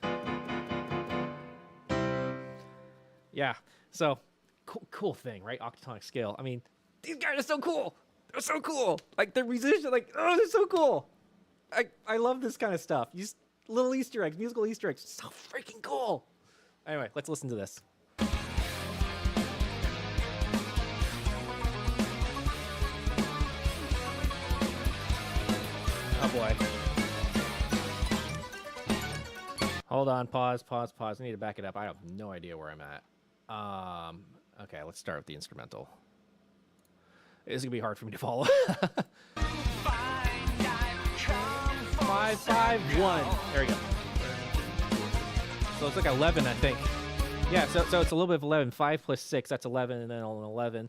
Yeah, so cool thing, right? Octatonic scale. I mean, these guys are so cool. They're so cool. Like they're musicians, like they're so cool. I love this kind of stuff. Just little Easter eggs, musical Easter eggs, so freaking cool. Anyway, let's listen to this. Oh boy. Hold on, pause. I need to back it up. I have no idea where I'm at. Okay, let's start with the instrumental. It's gonna be hard for me to follow. 5 5 1. There we go. So it's like 11, I think. Yeah, so it's a little bit of 11. 5 plus 6, that's 11, and then an 11.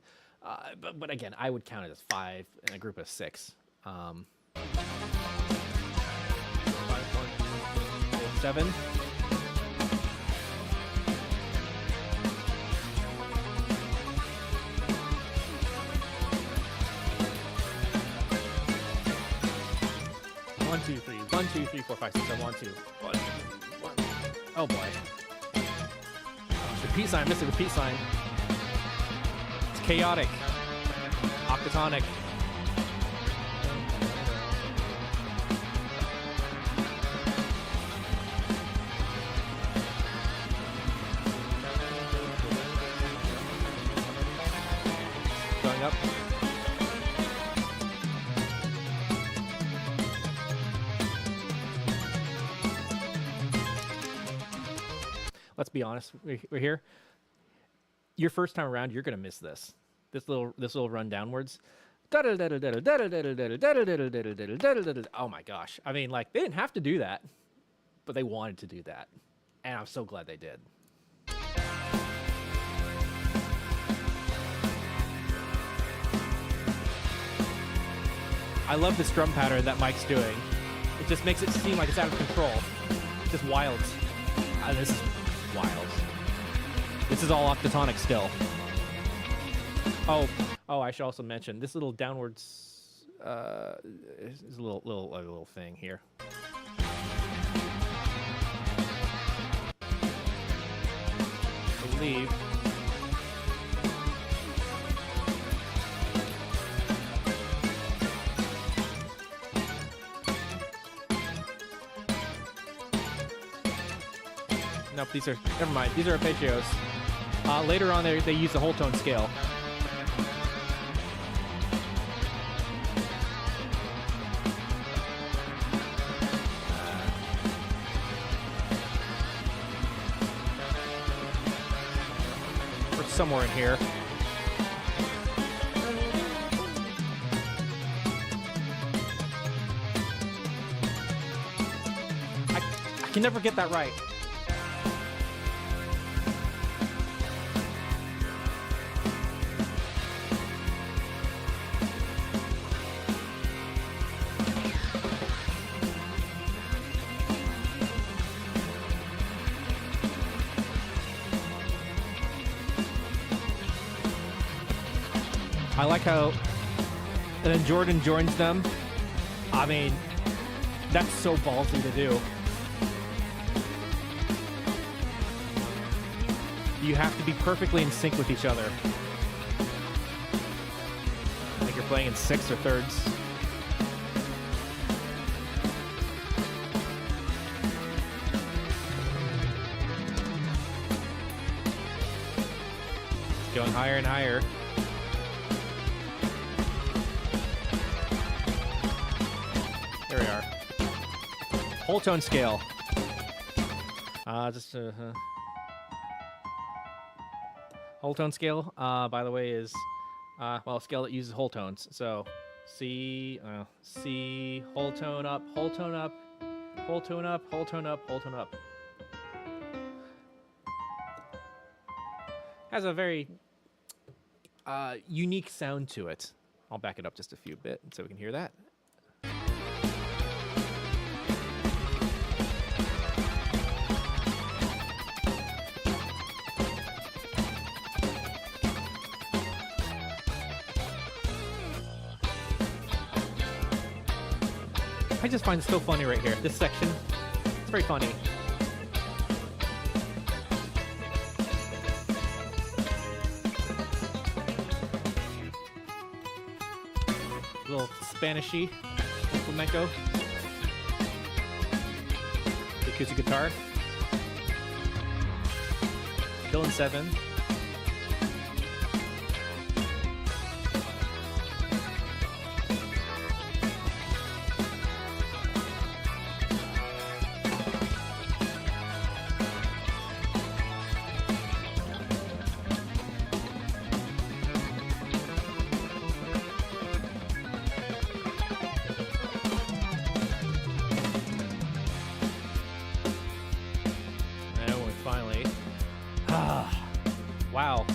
But again, I would count it as 5 in a group of 6. 5 1 7. One, two, three. 1 2 3 4 5 6 7 1 2 1 1. Oh boy. Repeat sign, missed the repeat sign. It's chaotic. Octatonic. Going up. let's be honest, we're here. Your first time around, you're gonna miss this. This little run downwards. Oh my gosh. I mean, like, they didn't have to do that, but they wanted to do that. And I'm so glad they did. I love this drum pattern that Mike's doing. It just makes it seem like it's out of control. Just wild. This is wild. This is all octatonic still. Oh, I should also mention this little downwards is a little thing here. I believe. Nope, these are, never mind. These are arpeggios. Later on, they use the whole tone scale. Or somewhere in here. I can never get that right. I like how, and then Jordan joins them. I mean, that's so ballsy to do. You have to be perfectly in sync with each other. I think you're playing in sixths or thirds. It's going higher and higher. There we are. Whole tone scale. Whole tone scale, by the way, is well, a scale that uses whole tones. So C, whole tone up, whole tone up, whole tone up, whole tone up, whole tone up. Has a very unique sound to it. I'll back it up just a few bit so we can hear that. I just find it so funny right here. This section, it's very funny. A little Spanishy flamenco. The acoustic guitar. Still in 7. Wow.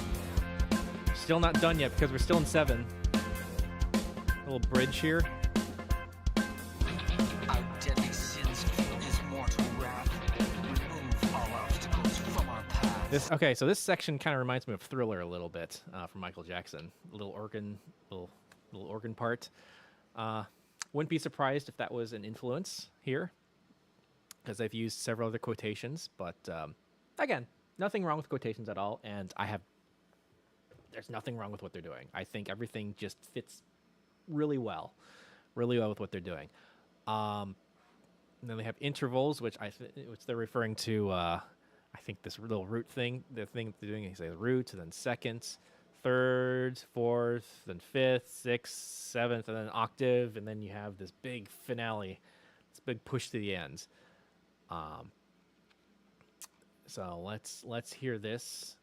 Still not done yet because we're still in 7. A little bridge here. Our deadly sins feel his mortal wrath. Remove all obstacles from our path. Okay, so this section kind of reminds me of Thriller a little bit from Michael Jackson. A little organ part. Wouldn't be surprised if that was an influence here, because they've used several other quotations. But again, nothing wrong with quotations at all, and there's nothing wrong with what they're doing. I think everything just fits really well with what they're doing. And then they have intervals, which they're referring to. I think this little root thing. The thing they're doing is they say root, and then seconds, thirds, fourth, then fifth, sixth, seventh, and then octave, and then you have this big finale, this big push to the end. So let's hear this.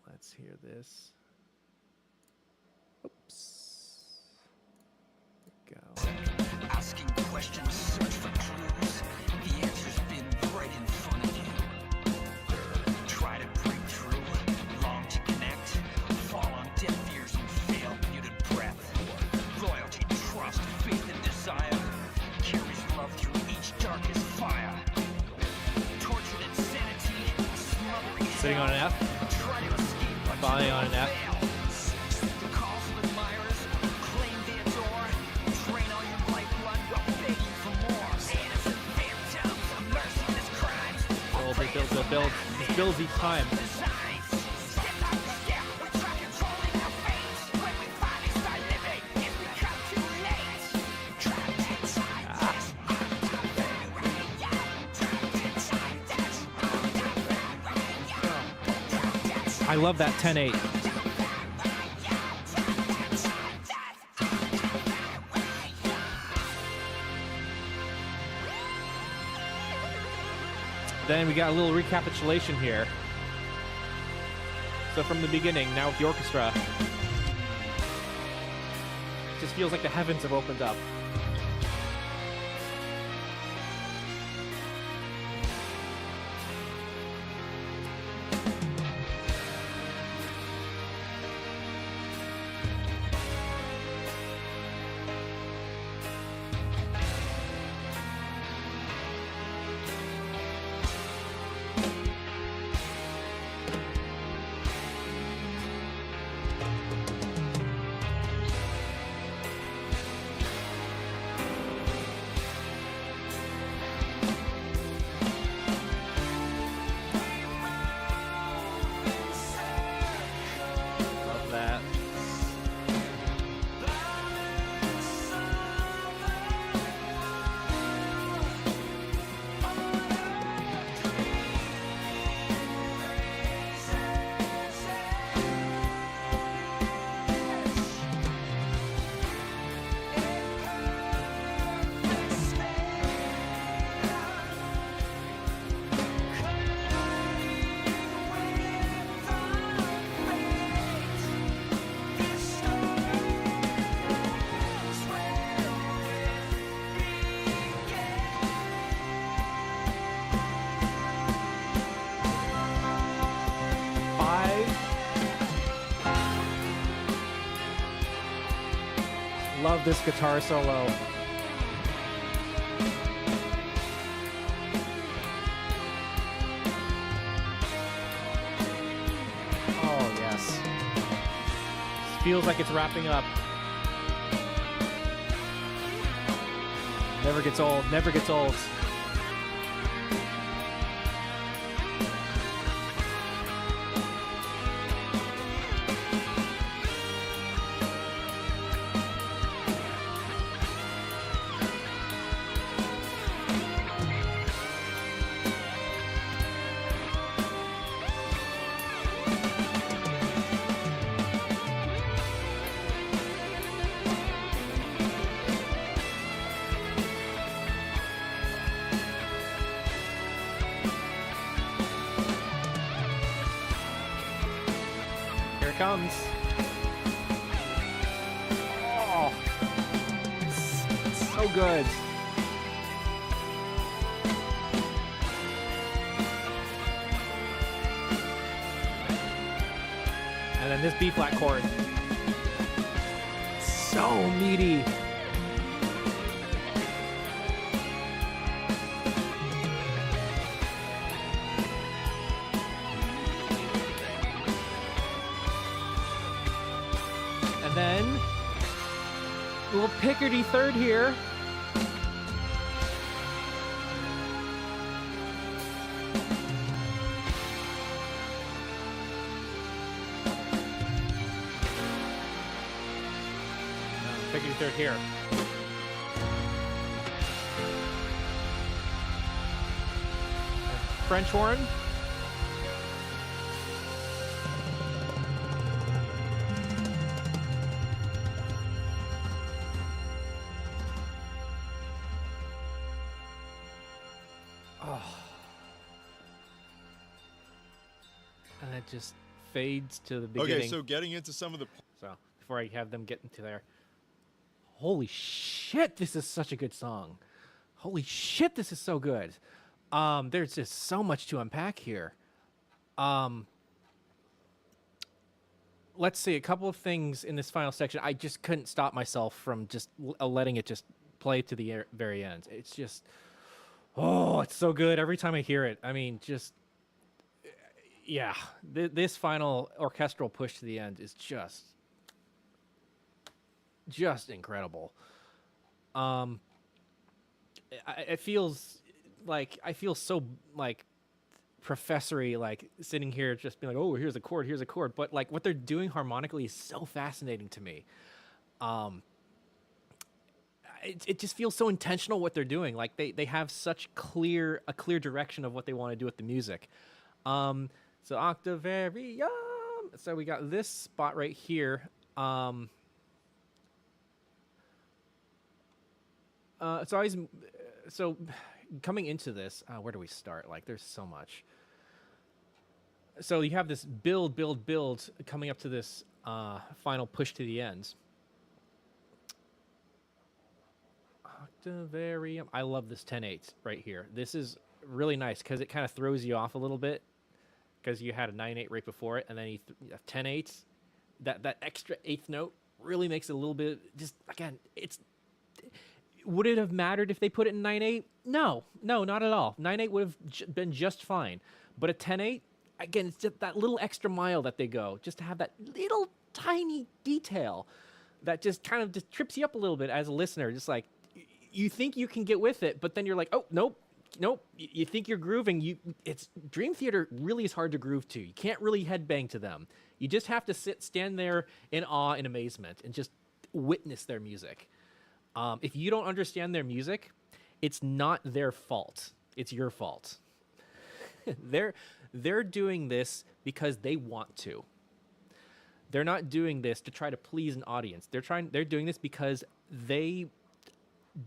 Let's hear this. Oops. There we go. Asking questions, search for clues. The answer's been right in front of you. Try to break through, long to connect. Fall on deaf ears and fail muted breath. Loyalty, trust, faith, and desire carries love through each darkest fire. Tortured insanity, smothering Sitting on an hell. F. Try to escape, but Falling you on an F. fail. The calls of admirers, claim they adore. Drain all your lifeblood while begging for more. Innocent phantoms, merciless crimes. Build. This builds each time. Designs. Step by step, we try controlling our fate. When we finally start living, it's become too late. Trapped inside this Octavarium. Trapped inside this Octavarium. I love that 10-8. Then we got a little recapitulation here. So from the beginning, now with the orchestra, it just feels like the heavens have opened up. Love that. Love this guitar solo. Oh, yes. Feels like it's wrapping up. Never gets old, never gets old. Here it comes. Oh, so good. And then this B flat chord. So meaty. And then a little pickety third here. Pickety third here. French horn. and it just fades to the beginning. Okay, so getting into some of the So before I have them get into there, holy shit, this is such a good song. Holy shit, this is so good. There's just so much to unpack here. Let's see, a couple of things in this final section. I just couldn't stop myself from just letting it just play to the very end. It's just, oh, it's so good every time I hear it. I mean, just, yeah, this final orchestral push to the end is just incredible. It feels like I feel so like professory, like sitting here just being like, oh, here's a chord, but like what they're doing harmonically is so fascinating to me. It just feels so intentional what they're doing. Like they have such a clear direction of what they want to do with the music. So Octavarium. So we got this spot right here. So coming into this, where do we start? Like, there's so much. So you have this build coming up to this final push to the end. Octavarium. I love this 10/8 right here. This is really nice because it kind of throws you off a little bit because you had a 9/8 right before it, and then you 10/8. That extra eighth note really makes it a little bit. Just again, it's. Would it have mattered if they put it in 9/8? No, not at all. 9/8 would have been just fine. But a 10/8, again, it's just that little extra mile that they go, just to have that little tiny detail that just kind of just trips you up a little bit as a listener. Just like, you think you can get with it, but then you're like, oh, nope. You think you're grooving. It's Dream Theater really is hard to groove to. You can't really headbang to them. You just have to stand there in awe and amazement and just witness their music. If you don't understand their music, it's not their fault. It's your fault. They're doing this because they want to. They're not doing this to try to please an audience. They're doing this because they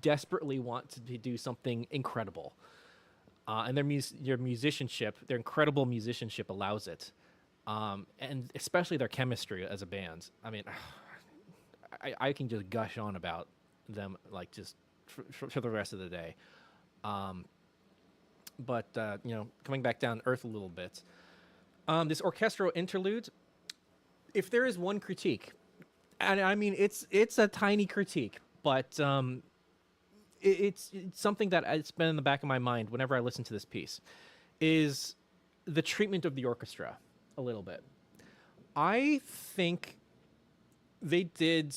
desperately want to do something incredible. And their musicianship, their incredible musicianship allows it. And especially their chemistry as a band. I mean, I can just gush on about them like just for the rest of the day. But coming back down to earth a little bit, this orchestral interlude, if there is one critique, and I mean it's a tiny critique, but it's something that it's been in the back of my mind whenever I listen to this piece, is the treatment of the orchestra a little bit. I think they did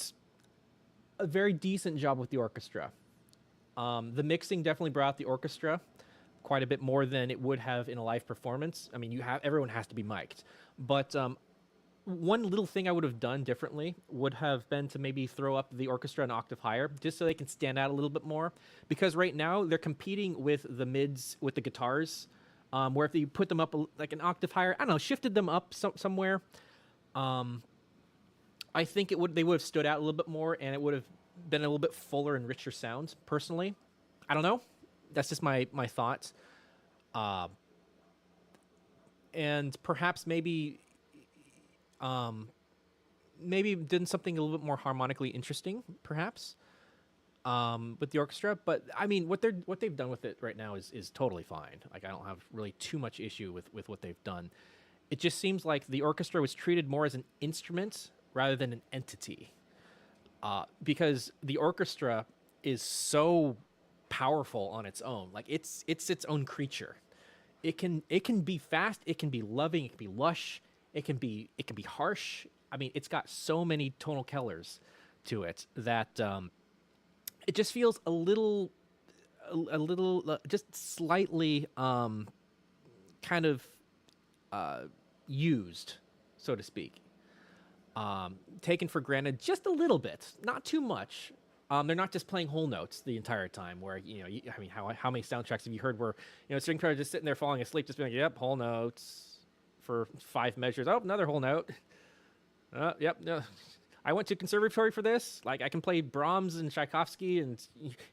a very decent job with the orchestra. The mixing definitely brought out the orchestra quite a bit more than it would have in a live performance. I mean, everyone has to be mic'd, but one little thing I would have done differently would have been to maybe throw up the orchestra an octave higher, just so they can stand out a little bit more. Because right now they're competing with the mids with the guitars, where if you put them up like an octave higher, I don't know, shifted them up somewhere. I think they would have stood out a little bit more, and it would have been a little bit fuller and richer sound, personally. I don't know. That's just my thoughts. And perhaps maybe did something a little bit more harmonically interesting, perhaps, with the orchestra. But I mean, what they've done with it right now is totally fine. Like, I don't have really too much issue with what they've done. It just seems like the orchestra was treated more as an instrument rather than an entity, because the orchestra is so powerful on its own. Like, it's its own creature. It can be fast, it can be loving, it can be lush, it can be harsh. I mean, it's got so many tonal colors to it that it just feels a little just slightly kind of used, so to speak. Taken for granted just a little bit, not too much. They're not just playing whole notes the entire time. Where I mean, how many soundtracks have you heard where string players just sitting there falling asleep, just being like, "Yep, whole notes for 5 measures. Oh, another whole note. Yep, no. I went to conservatory for this. Like, I can play Brahms and Tchaikovsky, and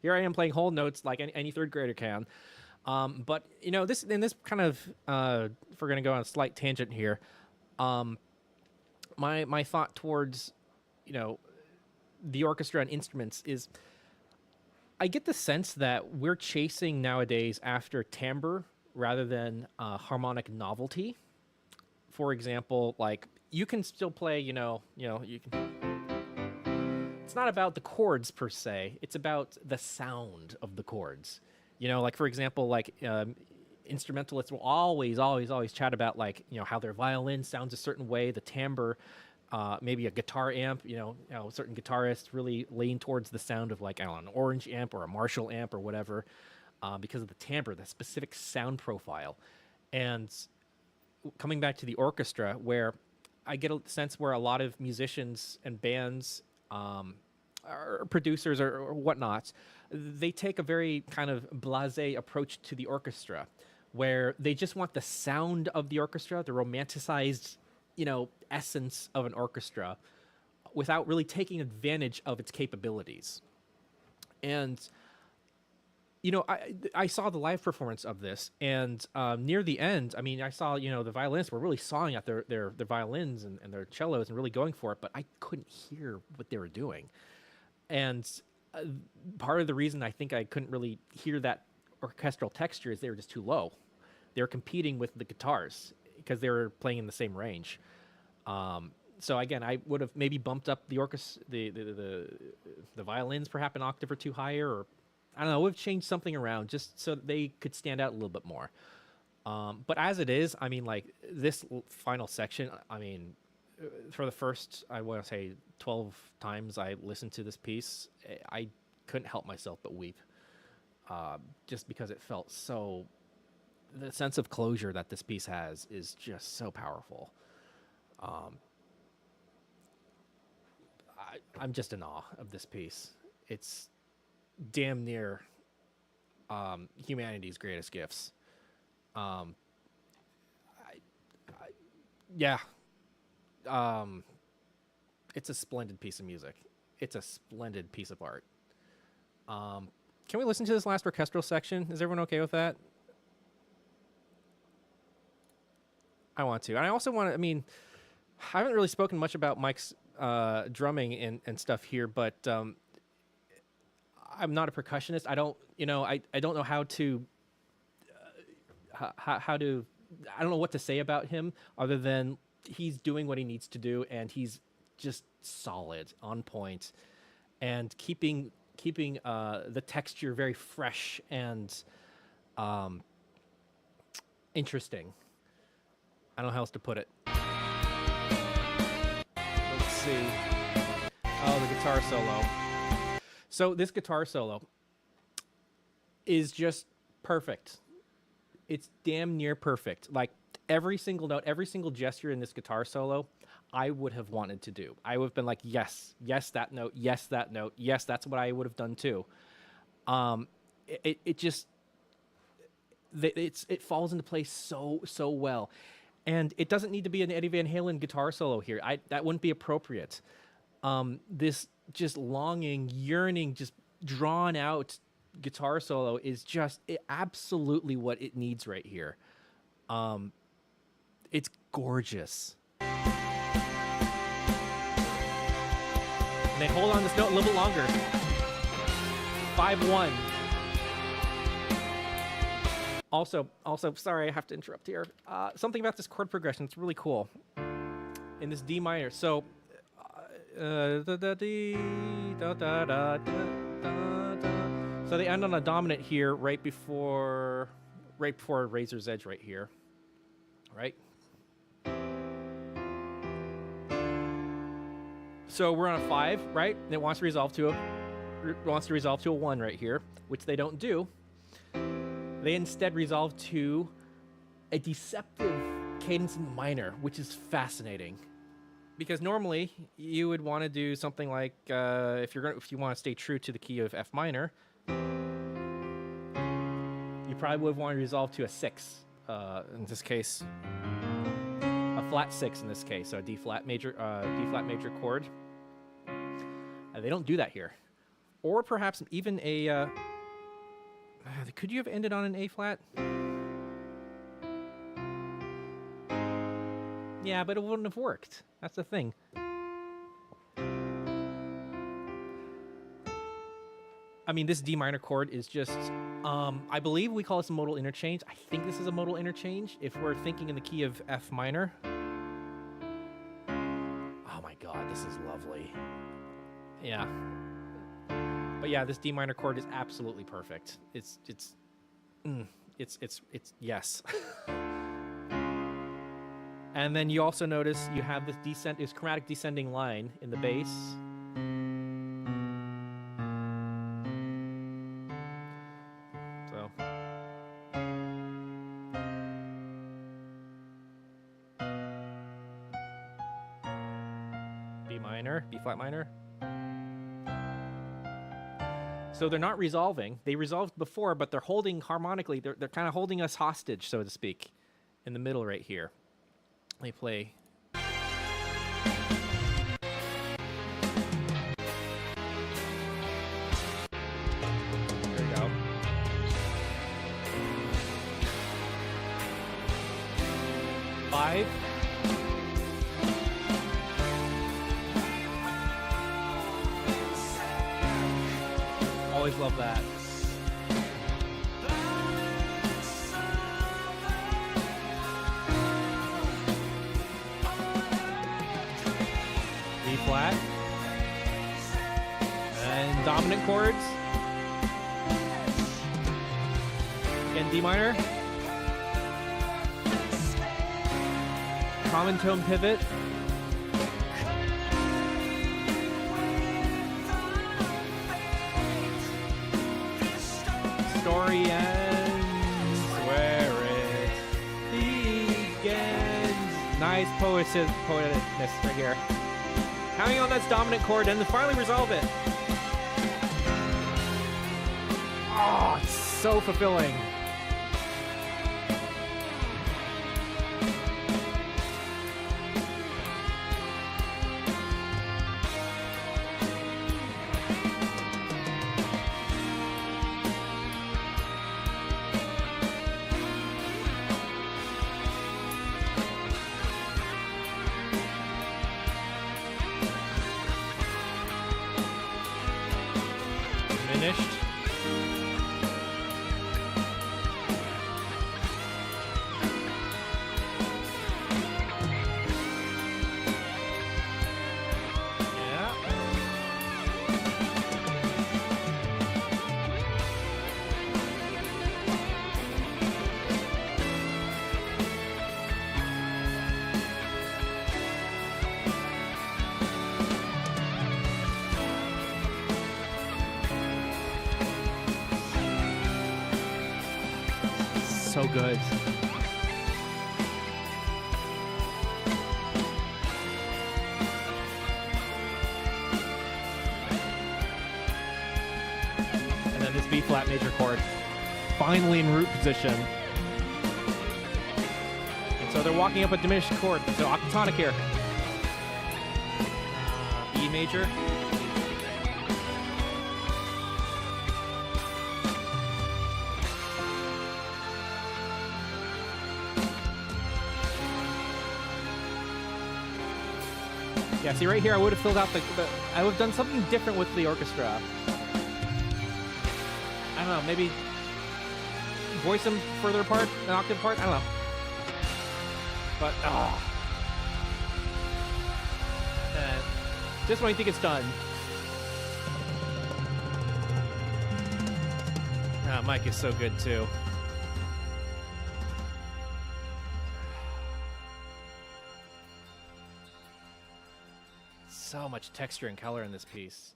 here I am playing whole notes like any third grader can." But you know, this kind of if we're gonna go on a slight tangent here, my thought towards, you know, the orchestra and instruments is, I get the sense that we're chasing nowadays after timbre rather than harmonic novelty. For example, like you can still play, you can. It's not about the chords per se; it's about the sound of the chords. You know, like for example, like instrumentalists will always chat about, like, you know, how their violin sounds a certain way, the timbre, maybe a guitar amp. Certain guitarists really lean towards the sound of, like, I don't know, an Orange amp or a Marshall amp or whatever, because of the timbre, the specific sound profile. And coming back to the orchestra, where I get a sense where a lot of musicians and bands, or producers or whatnot, they take a very kind of blasé approach to the orchestra, where they just want the sound of the orchestra, the romanticized, essence of an orchestra, without really taking advantage of its capabilities. And I saw the live performance of this, and near the end, I mean, I saw, the violinists were really sawing at their violins and their cellos and really going for it, but I couldn't hear what they were doing. And part of the reason I think I couldn't really hear that orchestral texture is they were just too low. They were competing with the guitars because they were playing in the same range. So again, I would have maybe bumped up the orchestra, the violins perhaps an octave or two higher, or I don't know, would have changed something around just so that they could stand out a little bit more. But as it is, I mean, like this final section, I mean, for the first, I want to say 12 times I listened to this piece, I couldn't help myself but weep. Just because it felt so, the sense of closure that this piece has is just so powerful. I'm just in awe of this piece. It's damn near humanity's greatest gifts. It's a splendid piece of music. It's a splendid piece of art. Can we listen to this last orchestral section? Is everyone okay with that? I want to. And I also want to, I mean, I haven't really spoken much about Mike's drumming and stuff here, but I'm not a percussionist. I don't know how to, I don't know what to say about him other than he's doing what he needs to do, and he's just solid, on point, and keeping the texture very fresh and interesting. I don't know how else to put it. Let's see. Oh, the guitar solo. So this guitar solo is just perfect. It's damn near perfect. Like every single note, every single gesture in this guitar solo, I would have wanted to do. I would have been like, yes, that note, yes, that note, yes, that's what I would have done too. It falls into place so well. And it doesn't need to be an Eddie Van Halen guitar solo here. That wouldn't be appropriate. This just longing, yearning, just drawn out guitar solo is just absolutely what it needs right here. It's gorgeous. And they hold on this note a little bit longer. 5-1. Also, sorry, I have to interrupt here. Something about this chord progression, it's really cool. In this D minor, so so they end on a dominant here right before Razor's Edge right here, right? So we're on a 5, right? And it wants to resolve to a 1 right here, which they don't do. They instead resolve to a deceptive cadence in minor, which is fascinating. Because normally you would want to do something like if you want to stay true to the key of F minor, you probably would want to resolve to a 6. In this case, a flat 6 in this case, so a D flat major chord. They don't do that here, or perhaps even a Could you have ended on an A flat? Yeah, but it wouldn't have worked. That's the thing. I mean, this D minor chord is just, I believe we call this a modal interchange. I think this is a modal interchange if we're thinking in the key of F minor. Oh my God, this is lovely. Yeah. But yeah, this D minor chord is absolutely perfect. It's yes. And then you also notice you have this chromatic descending line in the bass. So B minor, B flat minor. So they're not resolving. They resolved before, but they're holding harmonically. They're kind of holding us hostage, so to speak, in the middle right here. Let me play. There we go. Five. Always love that. B flat. And dominant chords. Again, D minor. Common tone pivot. Story ends where it begins. Nice poeticness right here. Hanging on that dominant chord and then finally resolve it. Oh, it's so fulfilling. Diminished. Yeah. So good. And then this B flat major chord, finally in root position. And so they're walking up a diminished chord, so octatonic here. E major. Yeah, see right here, I would have filled out I would have done something different with the orchestra. I don't know, maybe voice them further apart, an octave apart, I don't know. But, just when you think it's done. Mike is so good too. So much texture and color in this piece.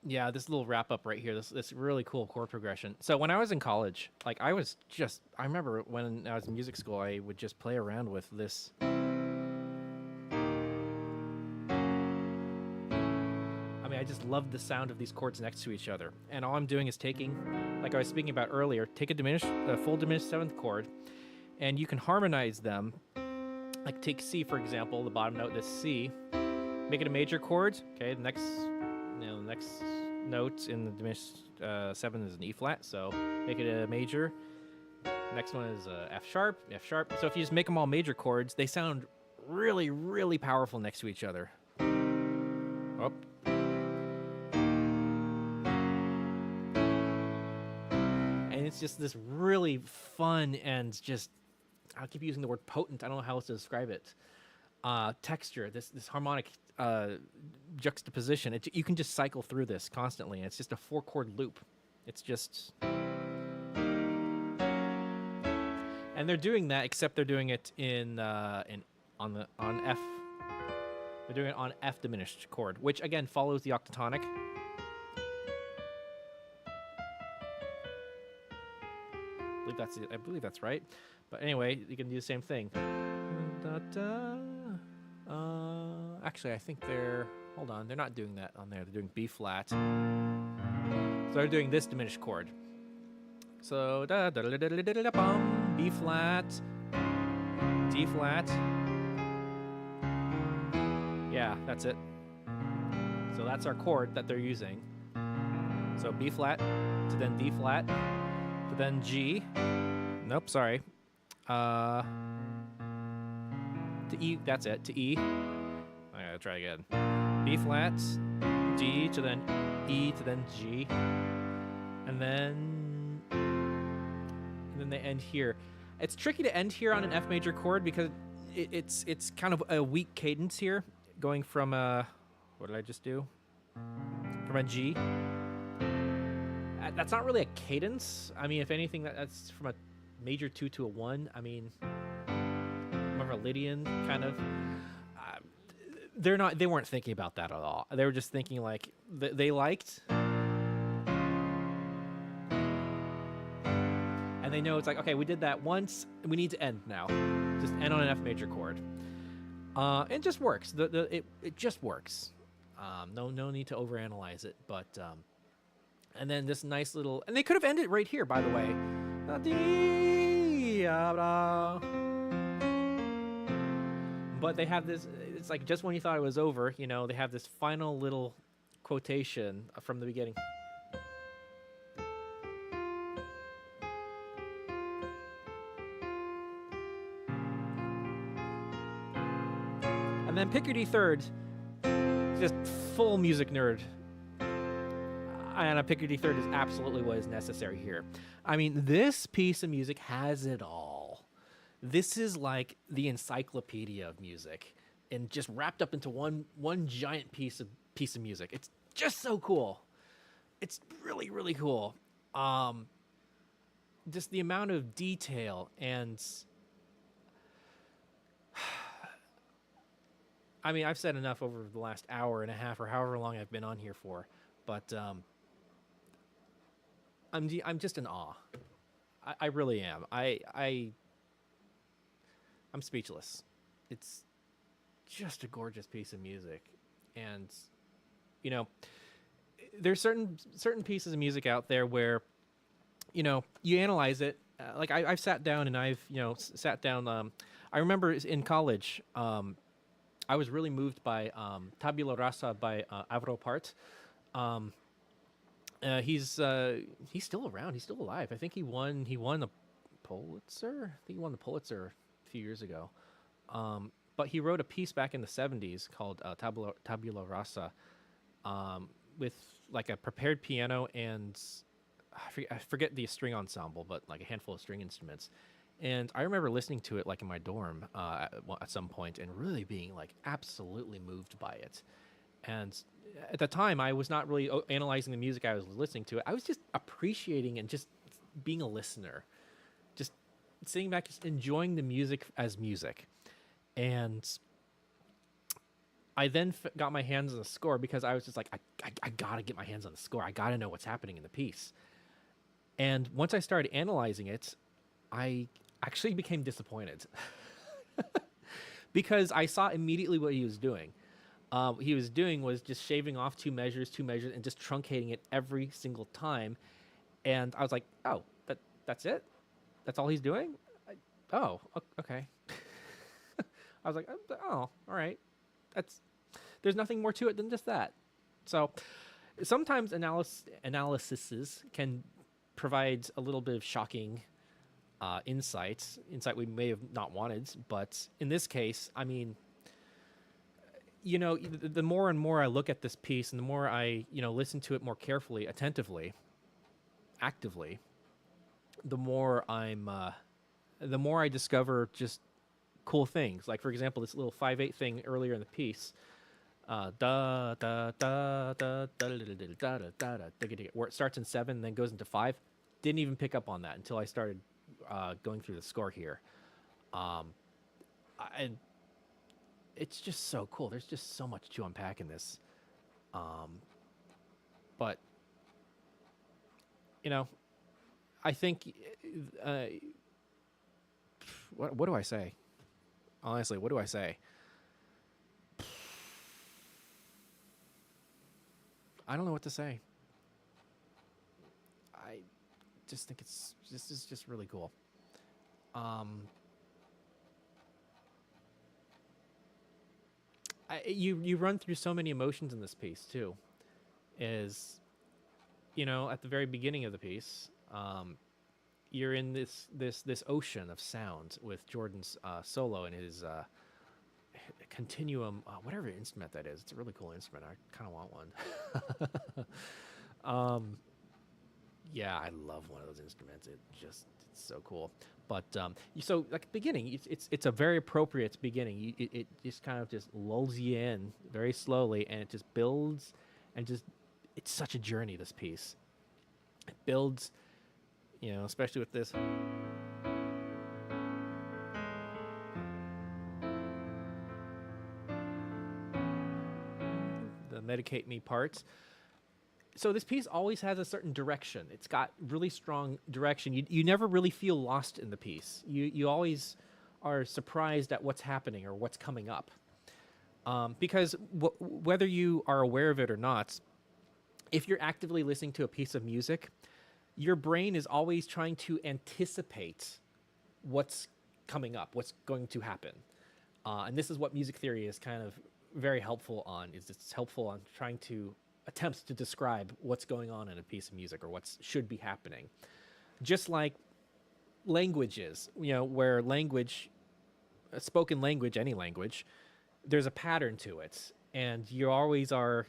Yeah, this little wrap up right here, this really cool chord progression. So when I was in college, like I remember when I was in music school, I would just play around with this. I mean, I just loved the sound of these chords next to each other. And all I'm doing is taking, like I was speaking about earlier, take a full diminished seventh chord, and you can harmonize them. Like take C, for example, the bottom note, this C, make it a major chord. Okay, the next note in the diminished 7 is an E flat, so make it a major. Next one is F sharp, F sharp. So if you just make them all major chords, they sound really, really powerful next to each other. Oh. And it's just this really fun and just, I'll keep using the word potent. I don't know how else to describe it. Texture, this harmonic juxtaposition. You can just cycle through this constantly. And it's just a 4-chord loop. It's just, and they're doing that, except they're doing it on F. They're doing it on F diminished chord, which again follows the octatonic. I believe that's right. But anyway, you can do the same thing. Actually, I think hold on, they're not doing that on there. They're doing B flat. So they're doing this diminished chord. So B flat, D flat. Yeah, that's it. So that's our chord that they're using. So B flat to then D flat to then G. Nope, sorry. To E, that's it, to E. I gotta try again. B flat, D to then E to then G. And then they end here. It's tricky to end here on an F major chord because it's kind of a weak cadence here, going from what did I just do? From a G. That's not really a cadence. I mean, if anything, that's from a major 2 to a 1. I mean, more of a Lydian kind of. They weren't thinking about that at all. They were just thinking like they liked, and they know it's like, okay, we did that once, we need to end now. Just end on an F major chord. It just works. It just works. No need to overanalyze it. But and then this nice little, and they could have ended right here, by the way. But they have this. It's like just when you thought it was over, they have this final little quotation from the beginning. And then pick your D third, just full music nerd. And a pick your D third is absolutely what is necessary here. I mean, this piece of music has it all. This is like the encyclopedia of music, and just wrapped up into one giant piece of music. It's just so cool. It's really, really cool. Just the amount of detail and I mean, I've said enough over the last hour and a half or however long I've been on here for, but I'm just in awe. I really am. I'm speechless. It's just a gorgeous piece of music, and there's certain pieces of music out there where you analyze it. Like I've sat down and I've sat down. I remember in college. I was really moved by Tabula Rasa by Alvaro Part. He's still around. He's still alive. I think he won a Pulitzer. I think he won the Pulitzer a few years ago. But he wrote a piece back in the 70s called Tabula Rasa, with like a prepared piano and I forget the string ensemble, but like a handful of string instruments. And I remember listening to it like in my dorm at some point and really being like absolutely moved by it. And at the time, I was not really analyzing the music I was listening to. I was just appreciating and just being a listener, just sitting back, just enjoying the music as music. And I then got my hands on the score because I was just like, I gotta get my hands on the score. I gotta know what's happening in the piece. And once I started analyzing it, I actually became disappointed because I saw immediately what he was doing. What he was doing was just shaving off two measures, and just truncating it every single time. And I was like, oh, that's it? That's all he's doing? Okay. I was like, oh, all right. There's nothing more to it than just that. So sometimes analyses can provide a little bit of shocking insight we may have not wanted. But in this case, I mean, the more and more I look at this piece, and the more I listen to it more carefully, attentively, actively, the more I discover just cool things. Like, for example, this little 5/8 thing earlier in the piece, da da da da da da da da da, where it starts in 7 and then goes into 5. Didn't even pick up on that until I started going through the score here. And it's just so cool. There's just so much to unpack in this. But I think what do I say? Honestly, what do I say? I don't know what to say. I just think this is just really cool. You run through so many emotions in this piece too. Is at the very beginning of the piece, you're in this ocean of sound with Jordan's solo and his continuum, whatever instrument that is. It's a really cool instrument. I kind of want one. Yeah, I love one of those instruments. It's so cool. But so like beginning, it's a very appropriate beginning. It just kind of just lulls you in very slowly, and it just builds, and just it's such a journey. This piece, it builds, especially with this. The Medicate Me parts. So this piece always has a certain direction. It's got really strong direction. You never really feel lost in the piece. You always are surprised at what's happening or what's coming up. Because whether you are aware of it or not, if you're actively listening to a piece of music, your brain is always trying to anticipate what's coming up, what's going to happen. And this is what music theory is kind of very helpful on, is it's helpful on trying to attempts to describe what's going on in a piece of music or what should be happening. Just like languages, where language, spoken language, any language, there's a pattern to it. And you always are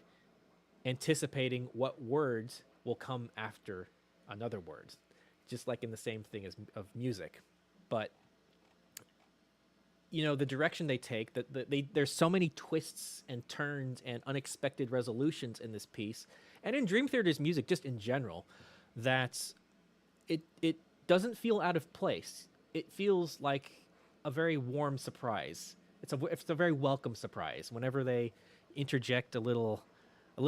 anticipating what words will come after another word, just like in the same thing of music. But the direction they take, there's so many twists and turns and unexpected resolutions in this piece, and in Dream Theater's music, just in general, that it doesn't feel out of place. It feels like a very warm surprise. It's a very welcome surprise whenever they interject a little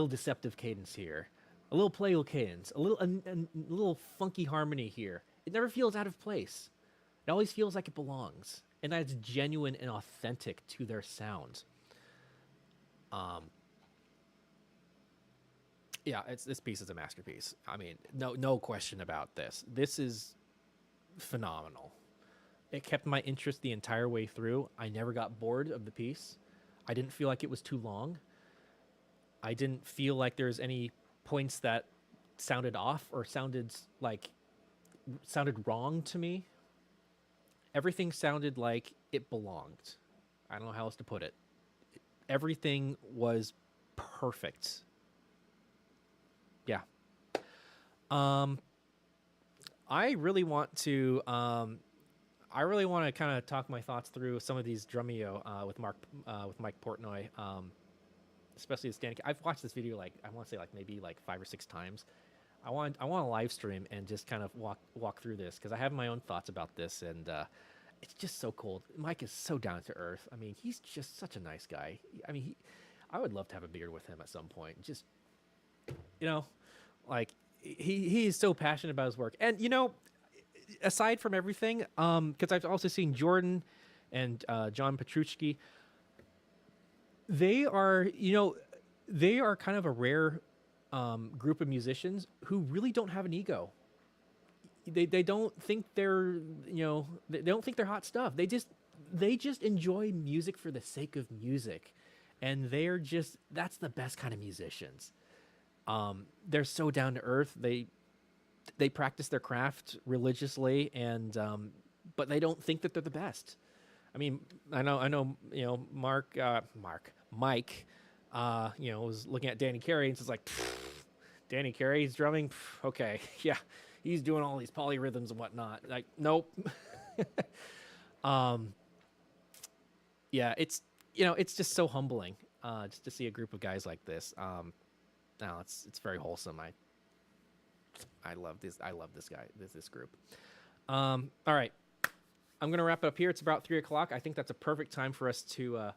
deceptive cadence here, a little playful cadence, a little funky harmony here. It never feels out of place. It always feels like it belongs. And that's genuine and authentic to their sound. Yeah, this piece is a masterpiece. I mean, no question about this. This is phenomenal. It kept my interest the entire way through. I never got bored of the piece. I didn't feel like it was too long. I didn't feel like there's any points that sounded off or sounded wrong to me. Everything sounded like it belonged. I don't know how else to put it. Everything was perfect. Yeah. I really want to kind of talk my thoughts through some of these Drumeo with Mike Portnoy, especially the standing. I've watched this video I want to say maybe 5 or 6 times. I want to live stream and just kind of walk through this, because I have my own thoughts about this, and it's just so cool. Mike is so down to earth. I mean, he's just such a nice guy. I mean, I would love to have a beer with him at some point. Just he is so passionate about his work. And aside from everything, because I've also seen Jordan and John Petrucci, they are kind of a rare group of musicians who really don't have an ego. They don't think they're they don't think they're hot stuff. They just enjoy music for the sake of music, and that's the best kind of musicians. They're so down to earth. They practice their craft religiously, and but they don't think that they're the best. I mean, I know, Mike, was looking at Danny Carey and it's like, Danny Carey's drumming, okay, yeah, he's doing all these polyrhythms and whatnot. Like, nope. Yeah, it's just so humbling, just to see a group of guys like this. No, it's very wholesome. I love this. I love this guy. This group. All right. I'm gonna wrap it up here. It's about 3:00. I think that's a perfect time for us to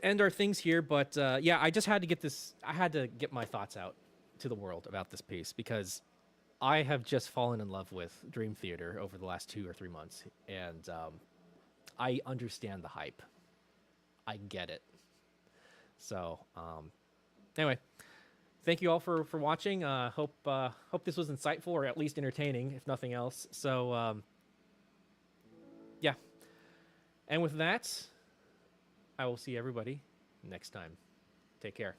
end our things here. But yeah, I just had to get this. I had to get my thoughts out to the world about this piece because I have just fallen in love with Dream Theater over the last 2 or 3 months, and I understand the hype. I get it. So anyway, thank you all for watching. Hope this was insightful or at least entertaining, if nothing else. So yeah. And with that, I will see everybody next time. Take care.